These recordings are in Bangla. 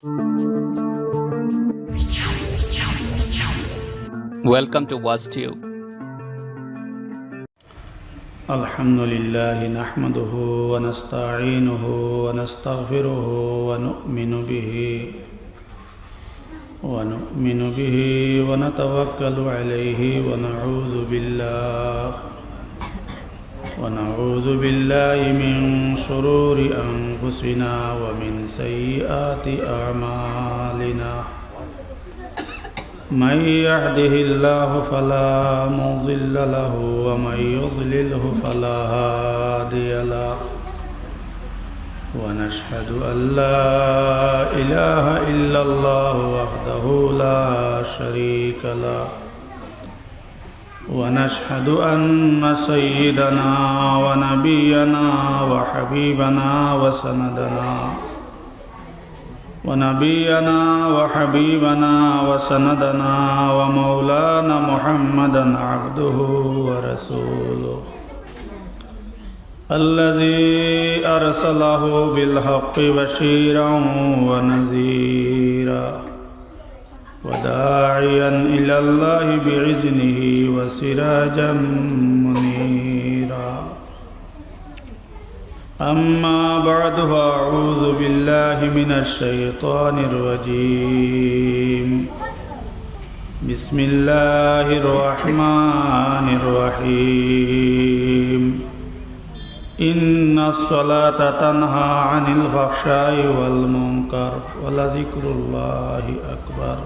Welcome to Waztube. Alhamdulillah nahmaduhu wa nasta'inuhu wa nastaghfiruhu wa nu'minu bihi wa natawakkalu alayhi wa na'udzu billahi min shururi anfusina wa min sayyiati a'malina. من يهده الله فلا مضل له ومن يضلله فلا هادي له ونشهد أن لا إله إلا الله وحده لا شريك له ونشهد أن سيدنا ونبينا وحبيبنا وحبيبنا وسندنا ومولانا محمدا عبده ورسوله الذي أرسله بالحق بشيرا ونذيرا وداعيا إلى الله بإذنه وسراجا منيرا. أما بعد فأعوذ بالله من الشيطان الرجيم. بسم الله الرحمن الرحيم. إن الصلاة تنهى عن الفحشاء والمنكر ولذكر الله أكبر.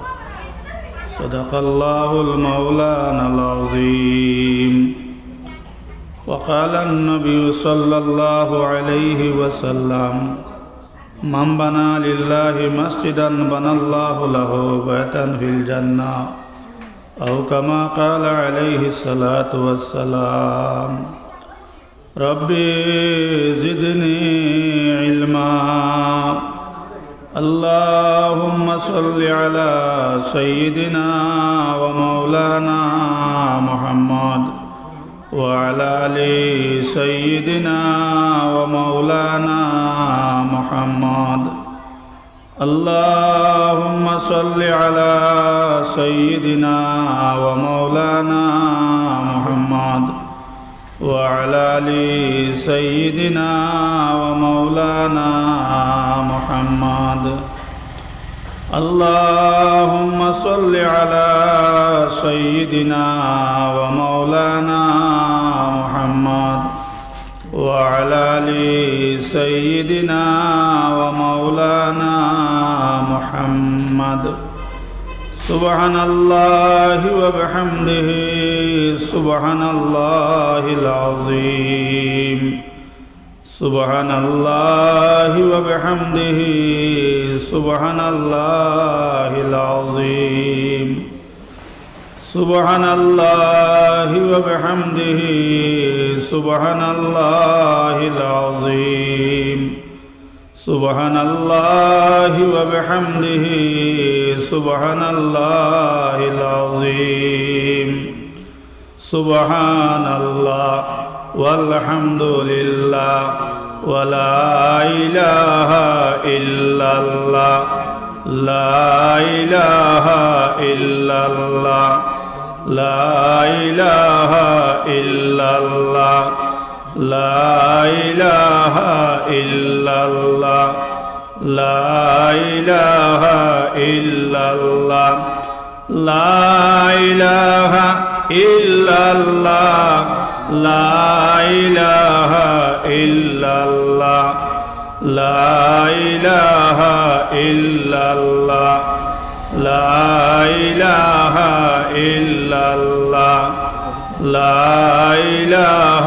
صدق الله المولانا العظيم. وقال النبي صلى الله عليه وسلم من بنى لله مسجدا بنى الله له بيتا في الجنة أو كما قال عليه الصلاة والسلام. ربي زدني علما. اللهم صل على سيدنا ومولانا محمد وعلى آل سيدنا ومولانا محمد. اللهم صل على سيدنا ومولانا محمد وعلى آل سيدنا ومولانا محمد. اللهم صل على سيدنا ومولانا محمد وعلى آل سيدنا ومولانا محمد. سبحان الله وبحمده سبحان الله العظيم. سبحان الله وبحمده سبحان الله العظيم. سبحان الله وبحمده سبحان الله العظيم. سبحان الله وبحمده سبحان الله العظيم. سبحان الله والحمد لله ولا إله إلا الله. لا إله إلا الله. لا إله إلا الله. لا إله إلا الله. لا إله إلا الله. لا إله إلا الله. لا إله إلا الله. لا إله إلا الله. لا إله إلا الله. لا إله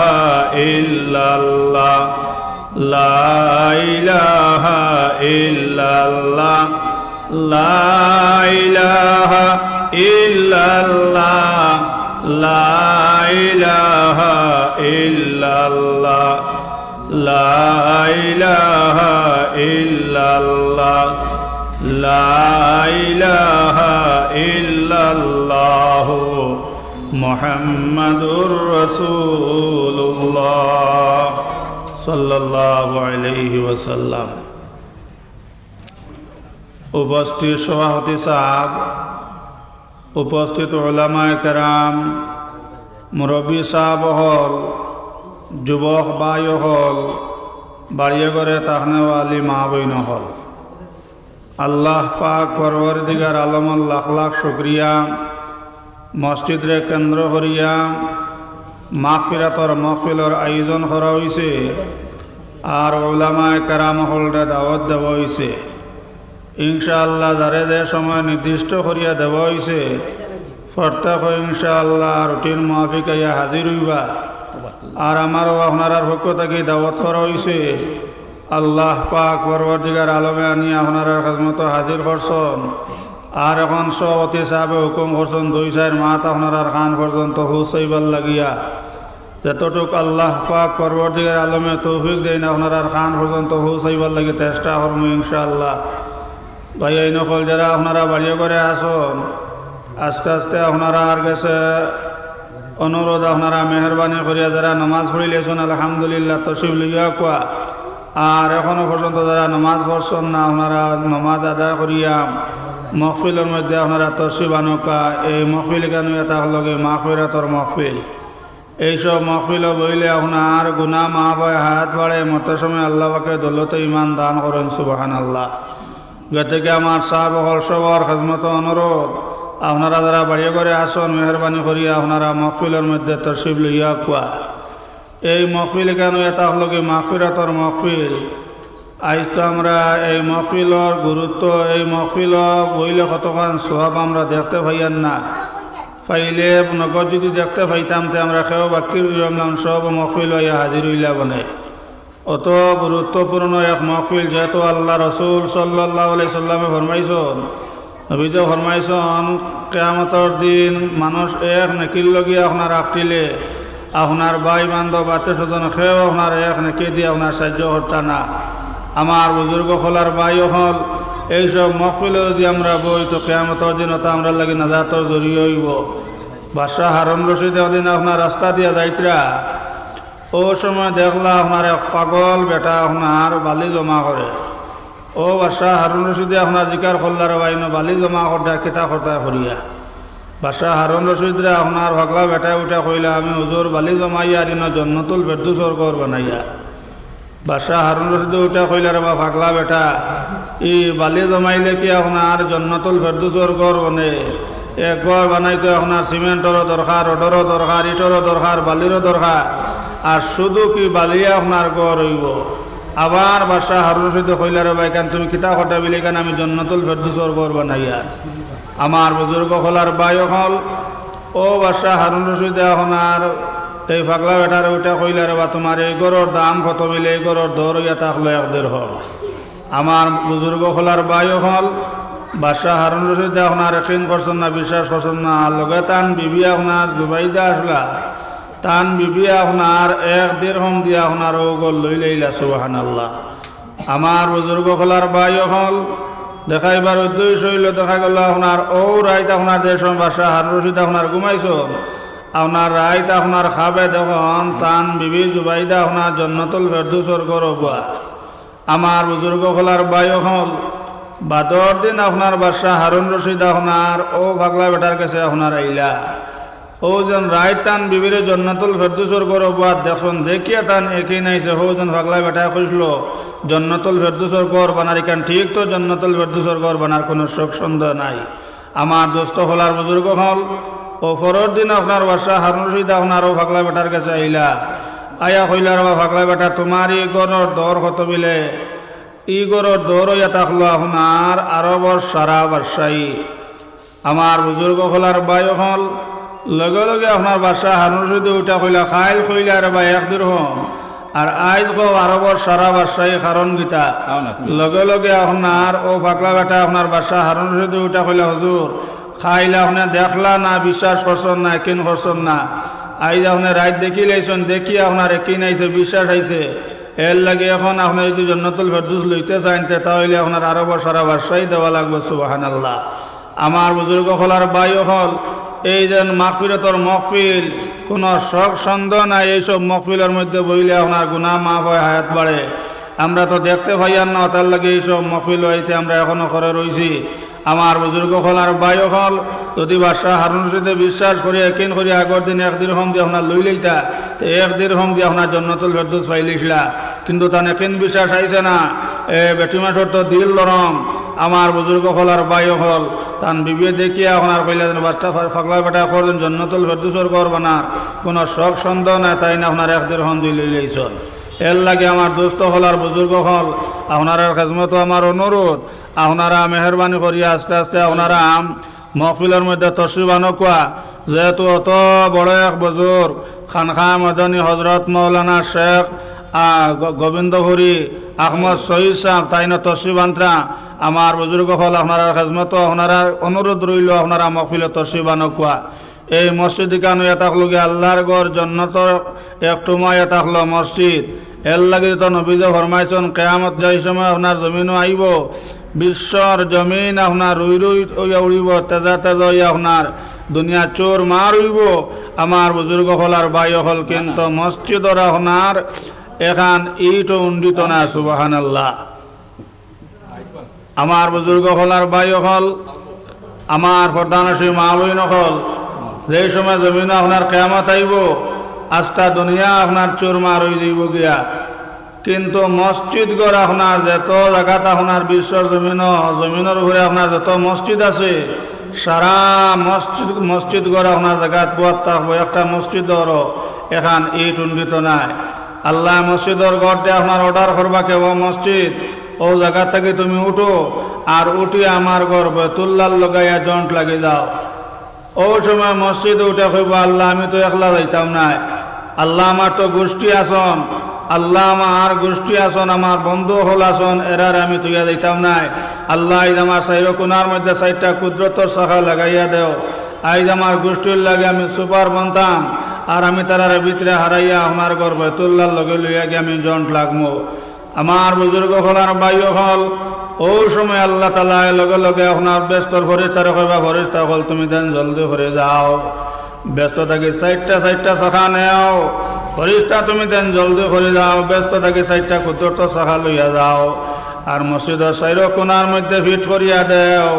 إلا الله. لا إله إلا الله. لا إله إلا الله. لا إله إلا الله. لا إله إلا الله. لا إله إلا الله মুহাম্মাদুর রাসূলুল্লাহ সাল্লাল্লাহু আলাইহি ওয়াসাল্লাম। উপস্থিত সভাপতি সাহেব, উপস্থিত উলামায়ে কেরাম, মুরব্বী সাহেব হল, যুবক ভাই হল, বাড়িয়ে করে তাহনেওয়ালি মা বইন হল, আল্লাহ পাক পরওয়ারদিগার আলমর লাখ লাখ শুক্রিয়া। মসজিদরে কেন্দ্র করিয়া মাগফিরাতর মহফিলর আয়োজন করা হয়েছে আর উলামায়ে কেরাম হলরে দাওয়াত দেওয়া হয়েছে। ইনশাআল্লাহ যারে যে সময় নির্দিষ্ট করিয়া দেওয়া হয়েছে প্রত্যেক ইনশাআল্লাহ রুটিন মাফিক আইয়া হাজির হইবা। আর আমারও আপনার পক্ষ থেকে দাওয়াত করা হয়েছে, আল্লাহ পাক পরওয়ারদিগার আলমে আনি আপনার খেদমত হাজির করছেন। আর এখন সভাপতি সাহেবে হুকুম করছেন 2-4 মাস আপনার খান পর্যন্ত হুসাইবার লাগিয়া যতটুক আল্লাহ পাক পরওয়ারদিগার আলমে তৌফিক দেন আপনার খান পর্যন্ত হুসাইবার লাগে চেষ্টা করবো ইনশাআল্লাহ। ভাই এই নকল যারা আপনারা বাড়িয়ে করে আসুন, আস্তে আস্তে আপনারা আর গেছে অনুরোধ আপনারা মেহরবানি করিয়া যারা নমাজ পড়িলেছেন আলহামদুলিল্লাহ তশরিফ লইয়া কোয়া। আর এখনো পর্যন্ত যারা নমাজ পড়ছেন না আপনারা নমাজ আদায় করিয়া মহফিলের মধ্যে আপনারা তশরিফ আনুকা। এই মহফিল কেন এটা হলো মাগফিরাতর মহফিল। এইসব মহফিল বইলে আপনার গুনাহ মাফ হয়, হায়াত বাড়ে, মরতে সময় আল্লাহ পাকে দৌলতে ইমান দান করেন সুবহানাল্লাহ। গতিকে আমার সাহেব হল সবার খেদমত অনুরোধ, আপনারা যারা বাড়িয়ে করে আসুন মেহরবানি করিয়া আপনারা মহফিলের মধ্যে তশরিফ লইয়া কোয়া। এই মহফিল কেন এটা হলো মাগফিরাতর মহফিল। আজ তো আমরা এই মহফিলর গুরুত্ব, এই মহফিল বইলে কতক্ষণ সওয়াব আমরা দেখতে পাইয়ান না, পাইলে নগদ যদি দেখতে পাইতাম তে আমরা খেয়েও বাকি রইলাম সব মহফিল হইয়া হাজির হইলা বনে। অত গুরুত্বপূর্ণ এক মহফিল, যেহেতু আল্লাহ রসুল সাল্লাল্লাহু আলাইহি সাল্লামে ফরমাইছেন, নবীজে ফরমাইছেন কিয়ামতের দিন মানুষ এক নেকির লগিয়া আপনার আঁকটিলে আপনার ভাই বান্ধব আত্মীয় স্বজন খেয়েও আপনার এক নেকি দিয়ে আপনার সাহায্য করতা না। আমার বুজুর্গ হলার ভাই হল এইসব মহফিলে যদি আমরা বই তো কিয়ামতের দিন ওটা আমরা লাগে নাজাতর জড়িয়ে হইব। বাদশাহ হারুন রশিদ একদিন আপনার রাস্তা দিয়া যাইতরা, ও সময় দেখলা আপনার এক পাগল বেটা আপনার বালি জমা করে। ও বাদশাহ হারুন রশিদে আপনার জিকার খোল্লার বাইন বালি জমা করতে কিতা করতে করিয়া। বাদশাহ হারুন রশিদরে আপনার ভাগলা বেটায় উঠা কইলা, আমি হুজুর বালি জমাইয়া আর জন্নতুল ফেরদৌসর ঘর বানাইয়া। বাদশাহ হারুন রশিদে উঠা কইলা, রে বা ভাগলা বেটা, ই বালি জমাইলে কি আপনার জন্নতুল ফেরদৌসর ঘর বনে? এক ঘর বানাইতে আপনার সিমেন্টরও দরকার, রডরও দরকার, ইটরও দরকার, বালিরও দরকার, আর শুধু কি বালিয়া আপনার ঘর হইব? আবার বাদশাহ হারুন রশিদে কইলা, রে ভাই, তুমি কিতা কথা বিলি কেন আমি জন্নতুল ফেরদৌসর ঘর বানাইয়া। আমার বুজুর্গ হলার ভাই হল, ও বাদশাহ হারুন রশিদে আপনার এই পাগলা বেটার ওইটা কইলা, রে বা তোমার এই গরুর দাম কত বিলে? এই গরুর দর ইয়া থাকলো 1 দিরহাম। আমার বুজুর্গ হলার ভাই হল, বাদশাহ হারুন রশিদে আপনার একদিন করছেন না, বিশ্বাস করছেন না, লগে তান বিবি আপনার জুবাইদা আসলা, তান বিবি আপনার 1 দিরহাম দিয়া আপনার ও গল লই লইলা সুবহানাল্লাহ। আমার বুজুর্গ হলার ভাই হল দেখাইবার উদ্দেশ্য হইল, দেখা গেল আপনার ও রাইত আপনার যে সময় বাদশাহ হারুন রশিদ আপনার ঘুমাইছেন, আপনার রাইত আপনার খাবে দেখুন তান বিবি জুবাইদা আপনার জন্নতুল ফেরদৌসর ঘর বুয়া। আমার বুজুর্গ হলার ভাই হল, বাদর দিন আপনার বাদশাহ হারুন রশিদ আপনার ও পাগলা বেটার কাছে আপনার আইলা, ও যেন রাইত তান বিবির জন্নতুল ফেরদৌসর ঘর বুয়া দেখুন, দেখিয়া তান একই নাইছে। হো যেন পাগলা বেটায় কইছিল জন্নতুল ফেরদৌসর ঘর বানার কান, ঠিক তো জন্নতুল ফেরদৌসর ঘর বানার কোনো শোক সন্দেহ নাই। আমার দোস্ত হলার বুজুর্গ হল, ও পরের দিন আপনার বাদশাহ হারুন রশিদ আপনার ও পাগলা বেটার কাছে আইলা, আয়া কইলার বা পাগলা বেটা, তোমার ই গরর দর কত বিলে? ই গরর দর ইয়া থাকলো আপনার আরবর সারা বাদশাহী। আমার বুজুর্গ হলার ভাই হল, লগে লগে আপনার বাদশাহ হারুন রশিদ উঠা কইলা, খাইল কইলা রে বা 1 দিরহাম, আর আইজ গো আরবর সারা বাদশাহী কারণ গীতা। লগে লগে আপনার ও পাগলা বেটা আপনার বাদশাহ হারুন রশিদ উঠা কইলা, হুজুর খাইলা আপনি দেখলা না, বিশ্বাস করছেন না, একিন করছেন না, আইজ আপনি রাইত দেখি লাইছেন, দেখি আপনার একিন আইছে, বিশ্বাস আইছে, এর লাগে এখন আপনি যদি জন্নতুল ফেরদৌস লইতে চান তাহলে আপনার আরবর সারা বাদশাহী দেওয়া লাগবে সুবহানাল্লাহ। আমার বুজুর্গ হলার ভাই হল, এই যেন মাগফিরাতর মহফিল, কোনো শখ সন্দেহ নাই, এইসব মহফিলের মধ্যে বইলে আপনার গুনাহ মাফ হয়, হায়াত বাড়ে। আমরা তো দেখতে পাই আর না, তার লাগে এইসব মহফিল হইতে আমরা এখনো করে রয়েছি। আমার বুজুর্গ হল আর বায়ু হল, যদি বাদশাহ হারুন রশিদে বিশ্বাস করি একিন করি আগর দিন 1 দিরহম দিয়ে আপনার লই লইতা, তো 1 দিরহম দিয়ে আপনার জন্নতুল ফেরদৌস পাইলিছিলা, কিন্তু তার একিন বিশ্বাস আইছে না। বেটি মাসর তো দিল নরম। আমার বুজুর্গ হল আর বায়ু হল তান বিবিয়ে দেখিয়া আপনার কইলা যেন বাচ্চা ফাগলা বেটা করছেন জন্নতুল ফেরদৌসর ঘর বানার কোনো শখ সন্দেহ নাই, তাই না আপনার 1 দিরহম দিয়ে লই লইছন। এর লাগে আমার দোস্ত হল আর বুজুর্গ হল আপনার খেজমত আমার অনুরোধ, আপনারা মেহরবানি করিয়া আস্তে আস্তে আপনারা মহফিলের মধ্যে তশরিফ আনকুয়া। যেহেতু অত বড় এক বুজুর্গ খানখা মদনী হজরত মৌলানা শেখ গোবিন্দপুরী আহমদ শহীদ সাহেব তাই না তশরিফ আনত্রা। আমার বুজুর্গ হল আপনারা খেজমত আপনারা অনুরোধ রইল আপনারা মহফিলে তশরিফ আনকুয়া। এই মসজিদ কানু এটা হলো আল্লাহর ঘর, জন্নতর একটু মা এটা হলো মসজিদ। এর লাগে তো নবীজ ফরমাইছেন কেয়ামত যাই সময় আপনার জমিনও আইব, বিশ্বর জমিন আপনার রুই রুই হইয়া উড়িব, তেজা তেজা হইয়া আপনার দুনিয়া চোর মার উইব। আমার বুজুর্গ হল আর বাই হল, কিন্তু মসজিদর আপনার এখান ইট উন্ডিত না। সুবহানাল্লাহ। আমার বুজুর্গ হল আর বাই হল, আমার প্রধানশী মা বইন হল, যে সময় জমিন আপনার কেয়ামত আইব, আস্তা দুনিয়া আপনার চোরমার হয়ে যাইব গিয়া, কিন্তু মসজিদ গড় আপনার যত জায়গাত আপনার বিশ্ব জমিনের উপরে আপনার যত মসজিদ আছে, সারা মসজিদ গড় আপনার জায়গাত পোয়াত থাকবো, একটা মসজিদর এখান ইট উন্ডিত নাই। আল্লাহ মসজিদর গড়তে আপনার অর্ডার করবা কেব মসজিদ ও জায়গা থেকে তুমি উঠো, আর উঠি আমার গড় বেতুল্লার লগাইয়া জন্ট লাগি যাও। ও সময় মসজিদে উঠে কইব আল্লাহ আমি তো একলা যাইতাম নাই, আল্লাহ আমার তো গোষ্ঠী আসন, আল্লাহ আমার গোষ্ঠী আসন, আমার বন্ধু হল আসন, এরার আমি তুইয়া যাইতাম নাই। আল্লাহ আইজ আমার সাইরো কোনার মধ্যে 4টা কুদরতর শাখা লাগাইয়া দেও। আইজ আমার গোষ্ঠীর লাগে আমি সুপার বনতাম, আর আমি তারার ভিতরে হারাইয়া আমার ঘর বেতুল্লার লগে লইয়া গিয়ে আমি জন্ট লাগবো। আমার বুজুর্গ হল আর বাইও হল, ও সময় আল্লাহ তালা লগে লগে আপনার ব্যস্তর ফরিস্তারে কইবা ফরিস্তা হল তুমি দেন জলদি করে যাও, ব্যস্ত থাকি 4টা শাখা নেও, ফরিস্তা তুমি দেন জলদি করে যাও, ব্যস্ত থাকি 4টা কুদরত শাখা লইয়া যাও, আর মসজিদের 4 কোনার মধ্যে ফিট করিয়া দেও।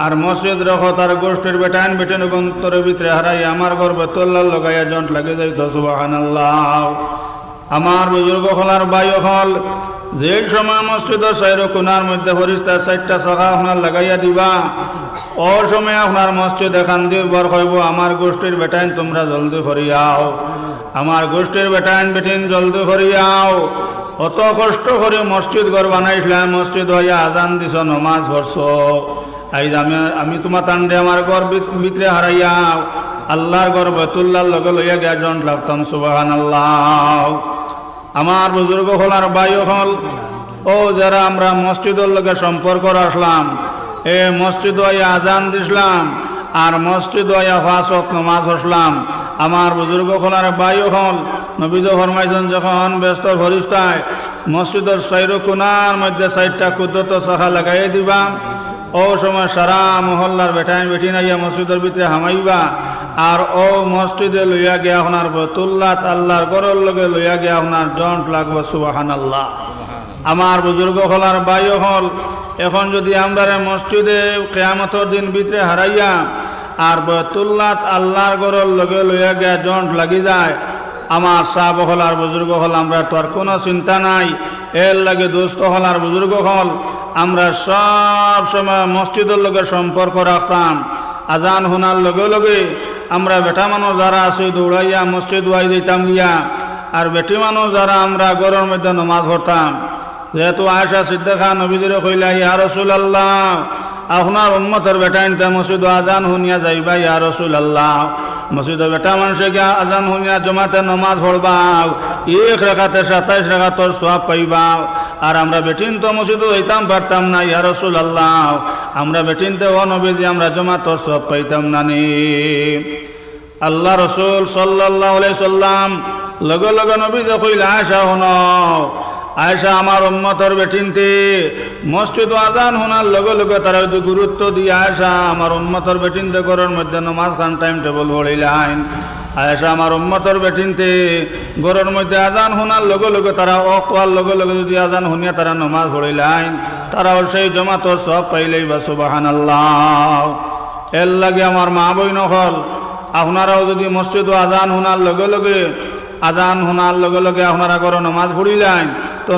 আর মসজিদ রখ তার গোষ্ঠীর বেটান বেটেন গন্তরের ভিতরে হারাই আমার ঘর বেতুল্লার লগাইয়া জন্ট লাগে যাইত। সুবহানাল্লাহ। আমার বুজুর্গ হল আর বায়ু হল, যে সময় মসজিদের 4 কোনার মধ্যে ফরিস্তা 4টা শাখা আপনার লাগাইয়া দিবা, ও সময় আপনার মসজিদ এখান দিয়ে বর হইব আমার গোষ্ঠীর বেটাইন তোমরা জলদি করিয়াও, আমার গোষ্ঠীর বেটাইন বেটিন জলদি করিয়াও। অত কষ্ট করে মসজিদ ঘর বানাইছিলাম, মসজিদ হইয়া আজান দিছ, নমাজ পড়ছ, আইজ আমি তোমার তান্ডে আমার ঘর ভিতরে হারাইয়া আল্লাহর ঘর বেতুল্লার লগে লইয়া গিয়া জন্ট লাগতাম। সুবহানাল্লাহ। আমার বুজুর্গ হল আর বায়ু হল, ও যারা আমরা মসজিদের লগে সম্পর্ক রাখলাম, এ মসজিদ হইয়া আজান দিছিলাম, আর মসজিদ হইয়া 5 ওয়াক্ত নামাজ পড়লাম। আমার বুজুর্গ হল আর বায়ু হল, নবীজ ফরমাইছেন যখন ব্যস্ত ফরিস্তায় মসজিদের 4 কোনার মধ্যে 4টা কুদরত শাখা লাগাই দিবা, ও সময় সারা মহল্লার বেটাই বেটি নাইয়া মসজিদের ভিতরে হামাইবা, আর ও মসজিদে লইয়া গিয়া আপনার বেতুল্লাত আল্লাহর ঘরের লগে লইয়া গিয়া আপনার জন্ট লাগবে। সুবহানাল্লাহ। আমার বুজুর্গ হল আর বায়ু হল, এখন যদি আমরা মসজিদে কিয়ামতের দিন ভিতরে হারাইয়া আর বেতুল্লাত আল্লাহর ঘরের লগে লইয়া গিয়া জন্ট লাগি যায়, আমার সাহাব হল আর বুজুর্গ হল আমরা তো আর কোনো চিন্তা নাই। এর লাগে দোস্ত হল আর বুজুর্গ হল আমরা সব সময় মসজিদের লগে সম্পর্ক রাখতাম। আজান শোনার লগে লগে আমরা বেটা মানুষ যারা আছি দৌড়াইয়া মসজিদ ওয়াই যেতাম গিয়া, আর বেটি মানুষ যারা আমরা ঘরের মধ্যে নমাজ পড়তাম। যেহেতু আয়েশা সিদ্দিকা নবীজিরে কইলা ইয়া রাসূলুল্লাহ আপনার উম্মতের বেটা ইনতে মসজিদ আজান শুনিয়া যাইবা, ইয়া রাসূলুল্লাহ মসজিদের বেটা মানুষে গিয়া আজান শুনিয়া জমাতে নমাজ পড়বা, 1 রাকাতে 27 রাকাতর সওয়াব পাইবা, আর আমরা বেটিন তো মসজিদে যাইতাম পারতাম না, ইয়া রাসূলুল্লাহ আমরা বেটিনতে ও নবীজি আমরা জমাতর সওয়াব পাইতাম না নি। আল্লাহ রসুল সাল্লাল্লাহু আলাইহি সাল্লাম লগে লগে নবীজি কইলা আয়েশা শুনো, আয়েশা আমার উম্মতের বেটিনতে মসজিদ আজান শোনার লগে লগে তারা যদি গুরুত্ব দিয়ে আয়েশা আমার উম্মতের বেটিনতে ঘরের মধ্যে নমাজ খান টাইম টেবল পড়িলাইন, আয়েশা আমার উম্মতর বেটিনতে ঘরের মধ্যে আজান শোনার লগে লগে তারা অকওয়ার লগে লগে যদি আজান শুনিয়া তারা নমাজ পড়িলাইন তারাও সেই জমাতর সব পাইলেই বা সুবহানাল্লাহ। এর লাগে আমার মা বই নকল আপনারাও যদি মসজিদ আজান শোনার লগে লগে আপনারা ঘরে নমাজ পড়িলেন তো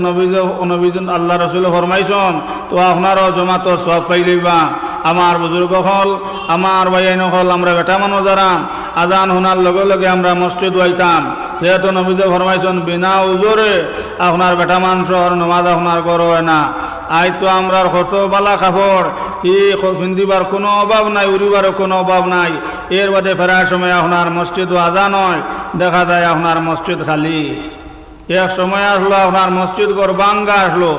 নবীজ আল্লাহ রসুল ফরমাইছন তো আপনারাও জমাতর সব পাইলেই বা। আমার বুজুর্গ হল আমার ভাইয়াইন হল আমরা বেটা মানুষ যারা আজান শোনার লগে লগে আমরা মসজিদ আইতাম যেহেতু নবীজে ফরমাইছন বিনা উজোরে আপনার বেটা মানুষের নমাজ আপনার ঘর হয় না। আই তো আমরা কত বালা কাপড় ফিন্দিবার কোনো অভাব নাই, উড়িবার কোনো অভাব নাই। এর বাদে ফেরার সময় আপনার মসজিদ আজান হয়, দেখা যায় আপনার মসজিদ খালি। এক সময় আসলো আপনার মসজিদ ঘর বাঙ্গা আসলো,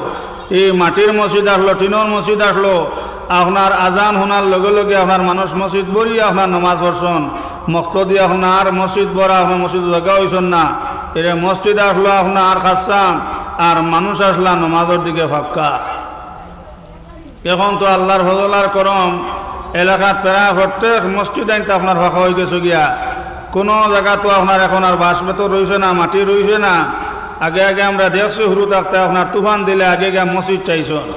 এই মাটির মসজিদ আসলো, টিনের মসজিদ আসলো। আপনার আজান শোনার লগে লগে আপনার মানুষ মসজিদ বড়ি আপনার নমাজ পড়ছেন, মক্তদি আপনার মসজিদ বড়া আপনার মসজিদ জায়গা হয়েছেন না। এর মসজিদ আসলো আপনার খাসাম আর মানুষ আসলা নমাজের দিকে ফাক্কা। এখন তো আল্লাহর ফজলার করম এলাকাত প্রায় প্রত্যেক মসজিদ আইনতে আপনার ফাঁকা হয়ে গেছে গিয়া। কোনো জায়গা তো আপনার এখন আর বাঁশ বেতর রয়েছে না, মাটি রয়েছে না। আগে আগে আমরা দেখছি শুরু থাকতে আপনার তুফান দিলে আগে গিয়ে মসজিদ চাইছেন,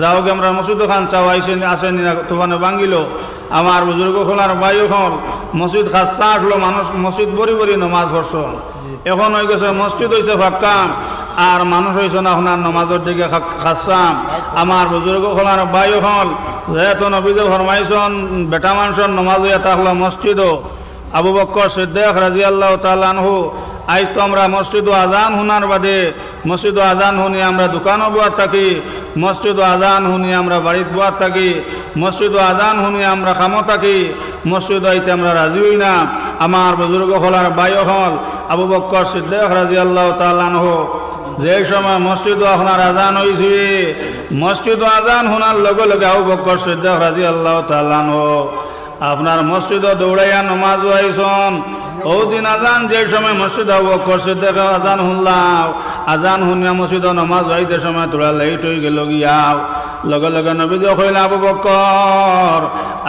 যাও গে আমরা মসজিদ খান চাও আসেন তুফানে ভাঙিল। আমার বুজুর্গ খোলার বায়ু হল মসজিদ খাসা আসলো, মানুষ মসজিদ বড়ি বড়ি নমাজ পড়ছেন। এখন হয়ে গেছে মসজিদ হয়েছে ফাঁকা আর মানুষ হয়েছে না আপনার নমাজের দিকে খাসাম। আমার বুজুর্গ খোলার বায়ু হল যেহেতু নবীজে ফরমাইছন বেটা মানুষের নমাজ হইয়া থাকলো মসজিদও। আবু বকর সিদ্দিক রাদিয়াল্লাহু তাআলা আনহু আজ তো আমরা মসজিদ আজান শোনার বাদে মসজিদ আজান শুনি আমরা দোকানও বোয়ার থাকি, মসজিদ আজান শুনি আমরা বাড়িত বোয়ার থাকি, মসজিদ আজান শুনি আমরা কামো থাকি, মসজিদ আইতে আমরা রাজি হই না। আমার বুজুর্গ হলার বায়ু হল আবু বকর সিদ্দিক রাদিয়াল্লাহু তাআলা আনহু যে সময় মসজিদ আপনার আজান হয়েছে, মসজিদ আজান শোনার লগে লগে আবু বকর সিদ্দিক রাদিয়াল্লাহু তাআলা আনহু আপনার মসজিদ দৌড়াইয়া নমাজ আইসন। ও দিন আজান যে সময় মসজিদ আবু বকর সিদ্দিক আজান শুনলাম, আজান শুনিয়া মসজিদ নমাজ আইতে সময় তোরা লেট হয়ে গেল গিয়াও। লগে লগে নবীজ কইল আবু বকর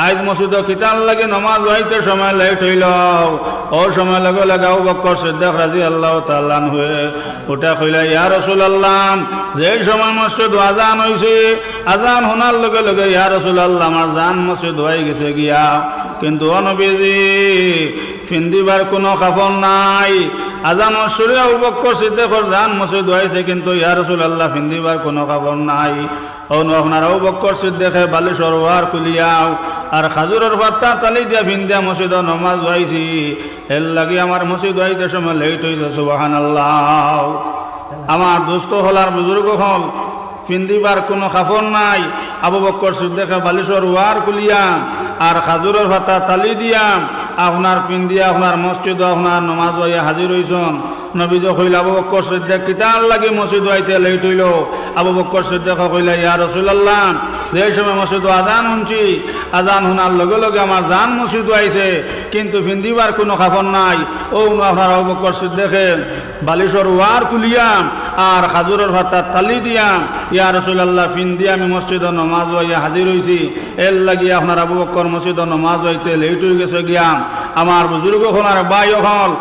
আজ মসজিদ কিতাল লাগে নমাজ আইতে সময় লেট হইল। ও সময় লগে লগে আবু বকর সিদ্দিক রাদিয়াল্লাহু তাআলা আনহু ওটা কইলা ইয়া রাসূলুল্লাহ যে সময় মসজিদ আজান হইছে আজান শোনার লগে লগে ইয়া রাসূলুল্লাহ আমার জান মসজিদ হয়ে গেছে গিয়া, কিন্তু ও নবীজি ফিন্দিবার কোনো কাপড় নাই। আজান শুনে আবু বকর সিদ্দিকর জান মসজিদ হয়েছে কিন্তু ইয়া রাসূলুল্লাহ ফিন্দিবার কোনো কাপড় নাই। আপনার আবু বকর সিদ্দিকে বালিশর ওয়ার কুলিয়াও আর খাজুরের পাত্তা তালি দিয়া ফিন্দিয়া মসজিদ নমাজ হয়েছি। এর লাগি আমার মসজিদ হইতে সময় লেট হয়েছে। সুবহানাল্লাহ। আমার দোস্ত হলার বুজুর্গ হল ফিন্দিবার কোনো কাপড় নাই, আবু বকর সিদ্দিকে বালিশর ওয়ার কুলিয়া আর খাজুরের পাতা তালি দিয়া আপনার ফিন্দিয়া আপনার মসজিদ আপনার নমাজ হইয়া হাজির হইছন। নবীজ কইল আবু বকর সিদ্দিক কিতার লাগি মসজিদ হইতে লেট হইল। আবু বকর সিদ্দিক কইলা ইয়া রাসূলুল্লাহ যে সময় মসজিদ আজান শুনছি আজান শোনার লগে লগে আমার জান মসজিদ আইছে কিন্তু ফিন্দিবার কোনো কাপড় নাই। ও আপনার আবু বকর সিদ্দিকে বালিশর ওয়ার কুলিয়াম আর খাজুরের ভাতা তালি দিয়াম ইয়া রাসূলুল্লাহ ফিন্দি আমি মসজিদ নমাজ হইয়া হাজির হইছি। এর লাগি আপনার আবু বকর মসজিদ নমাজ হইতে লেট হয়ে গেছে গিয়াম। আমার বুজুর্গ হলার বায়ু হল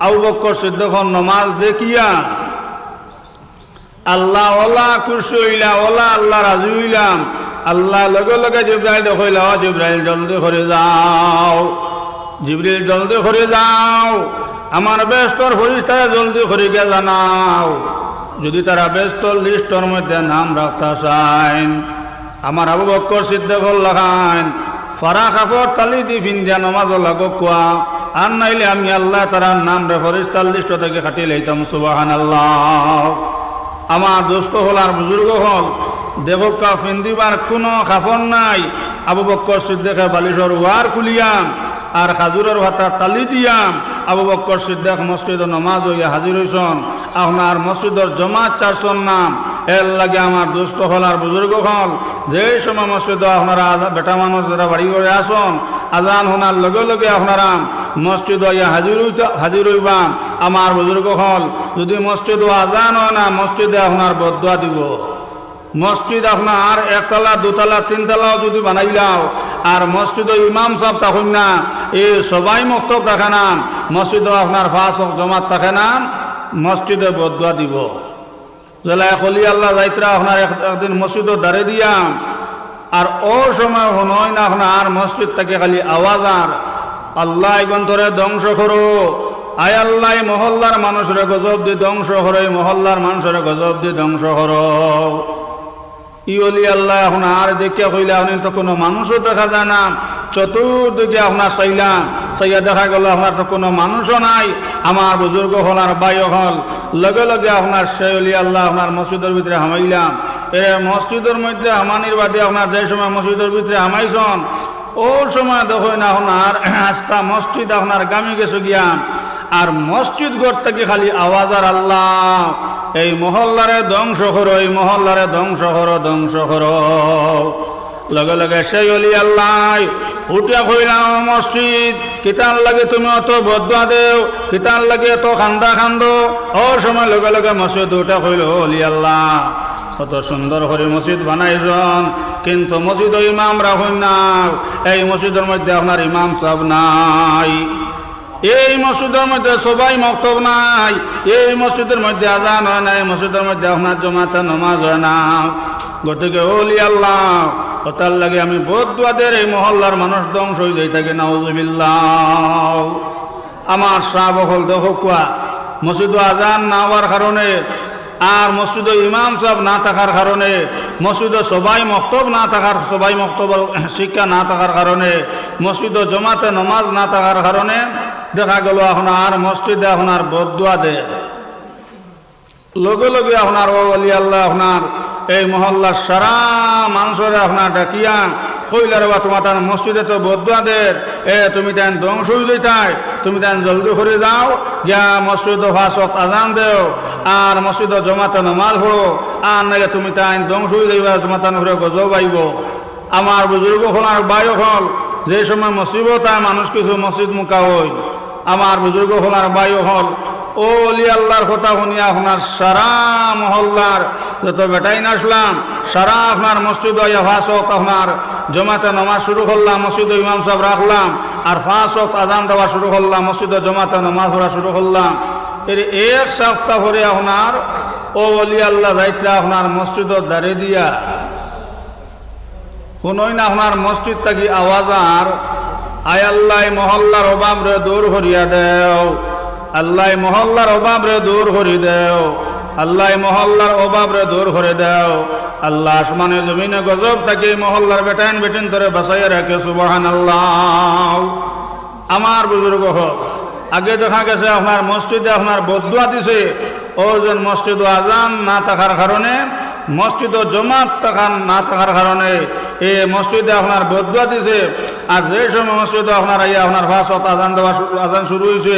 আবু বকর সিদ্দিক নমাজ দেখিয়া আল্লাহ ওলা খুশি হইলা, ওলা আল্লাহ রাজি হইলাম। আল্লাহ লগে লগে জিব্রাইল কইলা ও জিব্রাইল জলদি করে যাও, জিব্রাইল জলদি করে যাও, আমার বেস্তর ফরিস্তারা জলদি করে গিয়ে জানাও যদি তারা বেস্তর লিস্টর মধ্যে নাম রাখতে চান। আমার আবু বকর সিদ্দিক লাগান ফারা কাপড় তালি দি ফিন্দিয়া নমাজ লাগো কোয়া আর নাইলে আমি আল্লাহ তারা নাম রে ফরিস্তার লিস্ট থেকে কাটি লইতাম। সুবহানাল্লাহ। আমার দোস্ত হল আর বুজুর্গ হল দেখো কা ফিন্দিবার কোনো কাপড় নাই। আবু বকর সিদ্দিকে বালিশর ওয়ার কুলিয়াম আর খাজুরের ভাতা তালি দিয়াম আবু বকর সিদ্দিক মসজিদ নমাজ হইয়া হাজির হইছন। আপনার মসজিদের জমাত চারশন নাম। এর লাগে আমার দোস্ত হল আর বুজুর্গ হল যে সময় মসজিদ আপনারা বেটা মানুষ যারা বাড়ি করে আসন আজান শোনার লগে লগে আপনারা মসজিদ হইয়া হাজির হইবাম। আমার বুজুর্গ হল যদি মসজিদ আজান হয় না মসজিদে আপনার বদুয়া দিব। মসজিদ আপনার একতলা দুতলা তিনতলাও যদি বানাইলাও আর মসজিদ ইমাম সাহেব তখন না এ সবাই মক্তব রাখা নাম মসজিদও আপনার 5 ওয়াক্ত জমাত থাকে না, মসজিদে বদুয়া দিব। জেলায় খলি আল্লাহ যাইত্রা আপনার একদিন মসজিদও দাঁড়ে দিয়া, আর ও সময় হনই না আপনার মসজিদ থেকে খালি আওয়াজ আর আল্লাহ গন্তরে ধ্বংস করো, আয় আল্লাহ মহল্লার মানুষের গজব দিয়ে ধ্বংস করো, মহল্লার মানুষের গজব দিয়ে ধ্বংস করো। ইলি আল্লাহ আপনার দেখিয়া কইলে আপনি তো কোনো মানুষও দেখা যায় না, চতুর্দিকে আপনার চাইয়া দেখা গেল আপনার তো কোনো মানুষও নাই। আমার বুজুর্গ হল আর বায়ু হল, লগে লগে আপনার সেই অলি আল্লাহ আপনার মসজিদের ভিতরে হামাইলাম। মসজিদের মধ্যে হামানির বাদে আপনার যে সময় মসজিদের ভিতরে হামাইছন, ও সময় দেখো না আপনার আস্থা মসজিদ আপনার গামি গেছে গিয়া, আর মসজিদ ঘর থেকে খালি আওয়াজ আর আল্লাহ এই মহল্লারে ধ্বংস করো, এই মহল্লারে ধ্বংস করো, ধ্বংস করো। লগে লগে সেই অলি আল্লাহ উঠিয়া কইলাম, মসজিদ কিতান লাগে তুমি অত বদুয়া দেও, কিতান লাগে এত খান্দো। ও সময় লগে লগে মসজিদ উঠা কইল, অলি আল্লাহ কত সুন্দর করে মসজিদ বানাইছেন, কিন্তু মসজিদ ইমাম রাখুন না, এই মসজিদের মধ্যে আপনার ইমাম সাহেব নাই, এই মসজিদের মধ্যে সবাই মক্তব নাই, এই মসজিদের মধ্যে আজান হয় না, এই মসজিদের মধ্যে আপনার জমাতে নামাজ হয় না। গতিকে ওলি আল্লাহ ওটার লাগে আমি বদুয়াদের এই মহল্লার মানুষ ধ্বংস হয়ে যাই থাকে, নাউজুবিল্লাহ। আমার সাহাব হল দেখো কুয়া মসজিদ আজান না হওয়ার কারণে, আর মসজিদে ইমাম সাহেব না থাকার কারণে, মসজিদে সবাই মক্তব না থাকার, সবাই মক্তব শিক্ষা না থাকার কারণে, মসজিদে জমাতে নামাজ না থাকার কারণে দেখা গেল আপনার মসজিদে আপনার বদুয়া দেয়। লগে লগে আপনার ওলি আল্লাহ আপনার এই মহল্লার সারা মানুষের আপনার ডাকিয়া কইলার বা তোমার তার মসজিদে তো বদুয়া দের, তুমি তাই ধ্বংস হয়ে যাইতাই, তুমি তাই জলদি করে যাও গিয়া মসজিদ 5 ওয়াক্ত আজান দেও, আর মসজিদ জমাতে নামাজ পড়ো, আর নাইলে তুমি তাই ধ্বংস হয়ে যাইবা, জমাতান করে গজব আইব। আমার বুজুর্গ হল আর বায়ু হল, যে সময় মুসিবত হয় মানুষ কিছু মসজিদ মুখা হই, আমার বুজুর্গ হল আর বায়ু হল ও অলি আল্লাহর কথা শুনিয়া আপনার সারা মহল্লার যত বেটাই নাসলাম সারা আপনার মসজিদ 5 ওয়াক্ত আপনার জমাতে নামাজ শুরু করলাম, মসজিদে ইমাম সাহেব রাখলাম, আর 5 ওয়াক্ত আজান দেওয়া শুরু করলাম, মসজিদে জমাতে নামাজ পড়া শুরু করলাম। এর এক সপ্তাহ পরে আপনার ও অলি আল্লাহ যাইত্রা আপনার মসজিদত দাঁড়িয়ে দিয়া শুনই না আপনার মসজিদ থাকি আওয়াজ আর আয় আল্লাহ মহল্লার অভাব রে দূর করিয়া দেও, আল্লাহ মহল্লার অভাব রে দূর করি দেও, আল্লাহ মহল্লার অভাব রে দূর করে দেও, আল্লাহ আসমানে জমিনে গজব থাকি মহল্লার বেটাইন বেটিন ধরে বাঁচাইয়া রাখে, সুবহানাল্লাহ। আমার বুজুর্গ হোক আগে দেখা গেছে আপনার মসজিদে আপনার বদুয়া দিছে, ও যেন মসজিদ আজান না থাকার কারণে, মসজিদ জমাত না থাকার কারণে এই মসজিদে আপনার বদুয়া দিছে। আর যে সময় মসজিদে আপনার আপনার 5 ওয়াক্ত আজান দেওয়া আজান শুরু হয়েছে,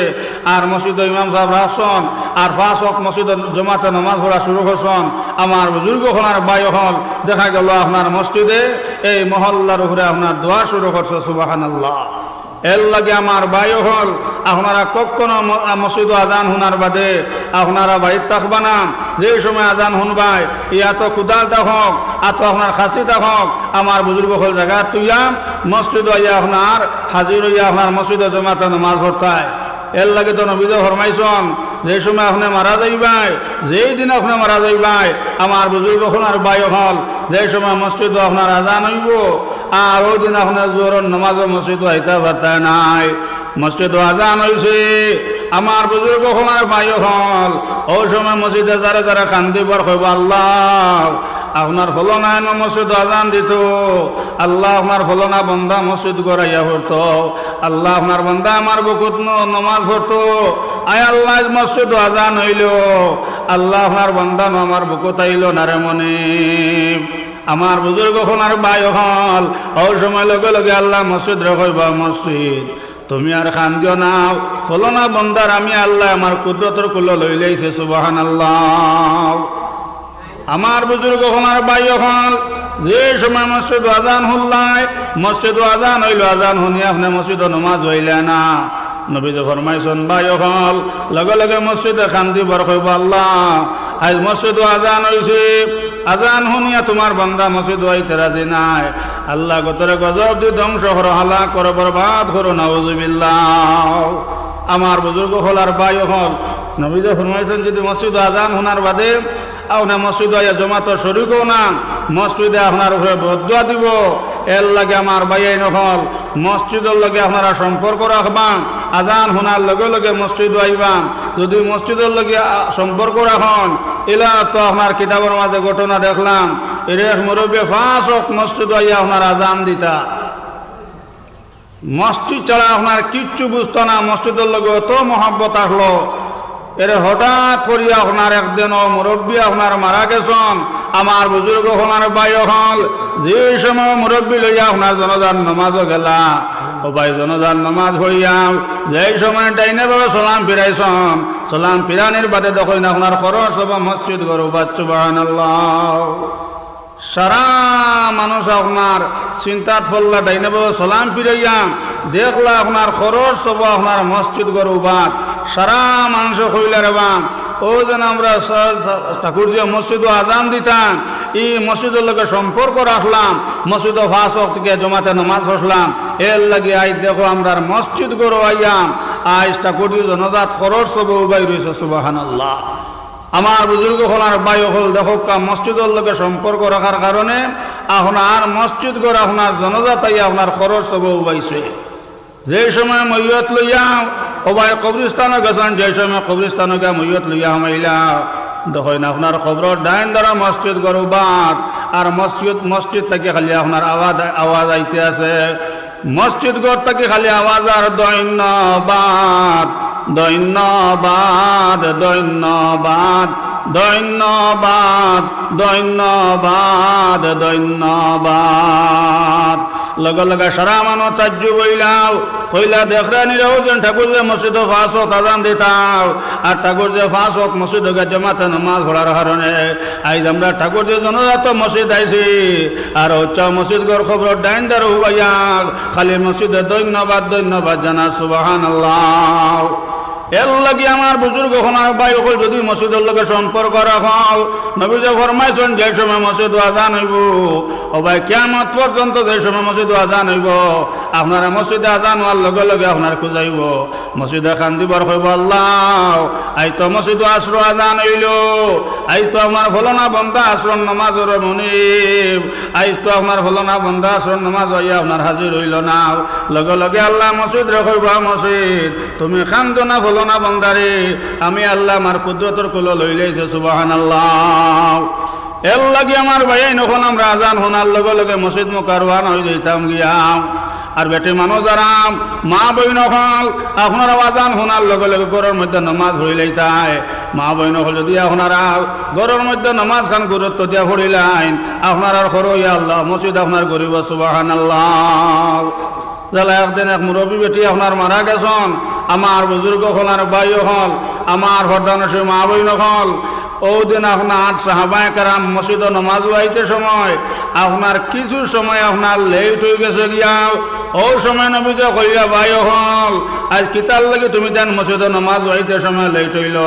আর মসজিদে ইমাম সাহেব রাখছেন, আর 5 ওয়াক্ত মসজিদে জমাতে নামাজ পড়া শুরু করছেন, আমার বুজুর্গ হল বায়ু হল দেখা গেল আপনার মসজিদে এই মহল্লার উপরে আপনার দোয়া শুরু করছে, সুবহানাল্লাহ। এর লাগে আমার বায়ু হল আপনারা কখনো মসজিদ আজান শুনার বাদে আপনারা বাড়ির থাকবা না, যে সময় আজান শুনবাই ইয়াত কুদাল হোক আত আপনার খাসি হোক, আমার বুজুর্গ হল জায়গা তুইয়াম মসজিদ আপনার হাজির হইয়া আপনার মসজিদে জমাতে নামাজ পড়তায়। এর লাগে তো নবীজ ফরমাইছন যে সময় আপনি মারা যাইবাই, যেই দিন আপনি মারা যাইবাই আমার বুজুর্গ হল আর বায়ু হল যে সময় মসজিদ আপনার আজান হইব, আর ওই দিন আপনার জোহরের নামাজ মসজিদ আইতা পারতায় নাই, মসজিদ আজান হয়েছে, আমার বুজুর্গ হল আর বায়ু হল ওই সময় মসজিদে যারা যারা কান্দিবার কইব আল্লাহ আপনার ফলনা মসজিদ আজান দিত, আল্লাহ আপনার ফলনা বন্ধা মসজিদ গড়াইয়া পড়তো, আল্লাহ আপনার বন্ধা আমার বুকুত নমাজ পড়তো, আয় আল্লাহ মসজিদ আজান হইল, আল্লাহ আপনার বন্ধা আমার বুকুত আইল না রে মনে। আমার বুজুর্গ হল আর বায়ু হল ওই সময় লগে লগে আল্লাহ মসজিদ রাখবা, মসজিদ তুমি আর খান দিও নাও, ফলনা বন্দার আমি আল্লাহ আমার কুদরতের কুলো লই লাইছে, সুবহানাল্লাহ। আমার বুজুর্গ হল আর বায়ু হল যে সময় মসজিদ আজান হল্লাই, মসজিদ আজান হইল, আজান শুনি আপনি মসজিদ নমাজ হইলে না, নবীজ ফরমাইছেন বায়ু হল লগে লগে মসজিদে খান্দি বর কইব আল্লাহ আজ মসজিদ আজান হইছে, আজান শুনিয়া তোমার বান্দা মসজিদ হইতে রাজি নাই, আল্লাহ গতরে গজব দি ধ্বংস করো, হালাক করো, বরবাদ করো, নাউজুবিল্লাহ। আমার বুজুর্গ হল আর ভাই হল নবীজি ফরমাইছেন যদি মসজিদ আজান শোনার বাদে আপনার মসজিদ আইয়া জমাত শরীকও না মসজিদে আপনার উপরে বদুয়া দিব এর লাগে আমার ভাই নহল মসজিদের লগে আপনারা সম্পর্ক রাখবাম আজান শোনার লগে লগে মসজিদ আইবাম যদি মসজিদের লগে সম্পর্ক রাখন এলা তো আপনার কিতাবের মাঝে ঘটনা দেখলাম এর এক মুরব্বী 5 ওয়াক্ত মসজিদ আইয়া আপনার আজান দিতা মসজিদ ছাড়া আপনার কিচ্ছু বুঝতো না মসজিদের লগে অত মহব্বত আসলো এর হঠাৎ করিয়া আপনার একদিন মুরব্বী আপনার মারা গেছেন আমার বুজুর্গ হলার ভাই হল যে সময় মুরব্বী লইয়া আপনার জনজান নমাজও গেলা ও ভাই জনজান নমাজ হইয়া যে সময় ডাইনে বাবা সালাম ফিরাইছন সালাম ফিরানির বাদে দেখুন আপনার খরচ সব মসজিদ গরু সুবহানাল্লাহ সারা মানুষ আপনার চিন্তাত ফল্লা ডাইনে বাবা সালাম ফিরাইয়া দেখলা আপনার খরচ সব আপনার মসজিদ গরু বাদ সারা মানুষ হইলার বাম ও যেন আমরা ঠাকুর যে মসজিদ আজান দিতাম এই মসজিদের লগে সম্পর্ক রাখলাম মসজিদ 5 ওয়াক্ত থেকে জমাতে নামাজ পড়লাম এর লাগে আজ দেখো আমরা মসজিদ গরু আইয়াম আজ ঠাকুর জনজাত খরচ সব উবাই রয়েছে সুবহানাল্লাহ আমার বুজুর্গ হলার ভাই হল দেখো মসজিদের লগে সম্পর্ক রাখার কারণে আপনার মসজিদ গড় আপনার জনজাত আইয়া আপনার খরচ সব উবাইছে যে সময় মৈয়ত লইয়া ও ভাই কবরস্থানে গেছেন যে সময় কবরস্থানে গিয়ে মৈয়ত লইয়া হামাইলা দেখেন আপনার খবর ডাইন দ্বারা মসজিদ গরু বাদ আর মসজিদ থেকে খালি আপনার আওয়াজ আইতে আছে মসজিদ গড় থেকে খালি আওয়াজ আর দৈন্যবাদ দৈন্যবাদ দৈন্যবাদ দৈন্যবাদ দৈন্যবাদ দৈন্যবাদ লগে লগে সারা মানুষ তাজ্জুব হইলা দেখরানি রোজন ঠাকুর যে মসজিদ 5 ওয়াক্ত আজান দিতাম আর ঠাকুর যে 5 ওয়াক্ত মসজিদ জমাতে নামাজ পড়ার কারণে আজ আমরা ঠাকুর যে জনজাত মসজিদ আইছি আর উচ্চা মসজিদ গর খবর ডাইন দার হুবাইয়া খালি মসজিদে ধন্যবাদ ধন্যবাদ জানা সুবহানাল্লাহ এর লাগে আমার বুজুর্গ হনার ভাই হল যদি মসজিদের লগে সম্পর্ক রাখাও নবীজি ফরমাইছেন যে সময় মসজিদ আজান হইব ও ভাই কিয়ামত পর্যন্ত যে সময় মসজিদ আজান হইব আপনারা মসজিদে আজান হওয়ার লগে লগে আপনার খুঁজাইব মসজিদে খান দিবার হইব আল্লাহ আই তো মসজিদ আসর আজান হইল আই তো আমার ফলনা বন্ধা আসর নামাজের মনিব আই তো আপনার ফলনা বন্ধা আসর নামাজ হইয়া আপনার হাজির হইল না লগে লগে আল্লাহ মসজিদ রাখইব মসজিদ তুমি খান না ফলনা বন্দারে আমি আল্লাহ আমার কুদরতের কুল লইলেছে সুবহানাল্লাহ এর লাগে আমার ভাই নখন আমরা আজান শোনার লগে লগে মসজিদ মুকারওয়ান হয়ে যাইতাম গিয়াম আর বেটি মানুষ যারা মা বইন হল আপনারা আজান শোনার লগে লগে ঘরের মধ্যে নামাজ হইলেইতাই মা বইন হল যদি আপনারা ঘরের মধ্যে নামাজ খান গুরুত্ব দিয়া পড়িলেন আপনার আর খরচ আল্লাহ মসজিদ আপনার গরিব সুবহানাল্লাহ যারা একদিন এক মুরব্বী বেটি আপনার মারা গেছেন আমার বুজুর্গ হল আর ভাই হল আমার হরদানসী মা বইন হল ও দিন আপনার সাহাবায়ে কেরাম মসজিদে নামাজ আইতে সময় আপনার কিছু সময় আপনার লেট হয়ে গেছে গিয়া ও সময় নবীজি কইলা ভাই হল আজ কিতার লাগে তুমি দেন মসজিদে নামাজ আইতে সময় লেট হইল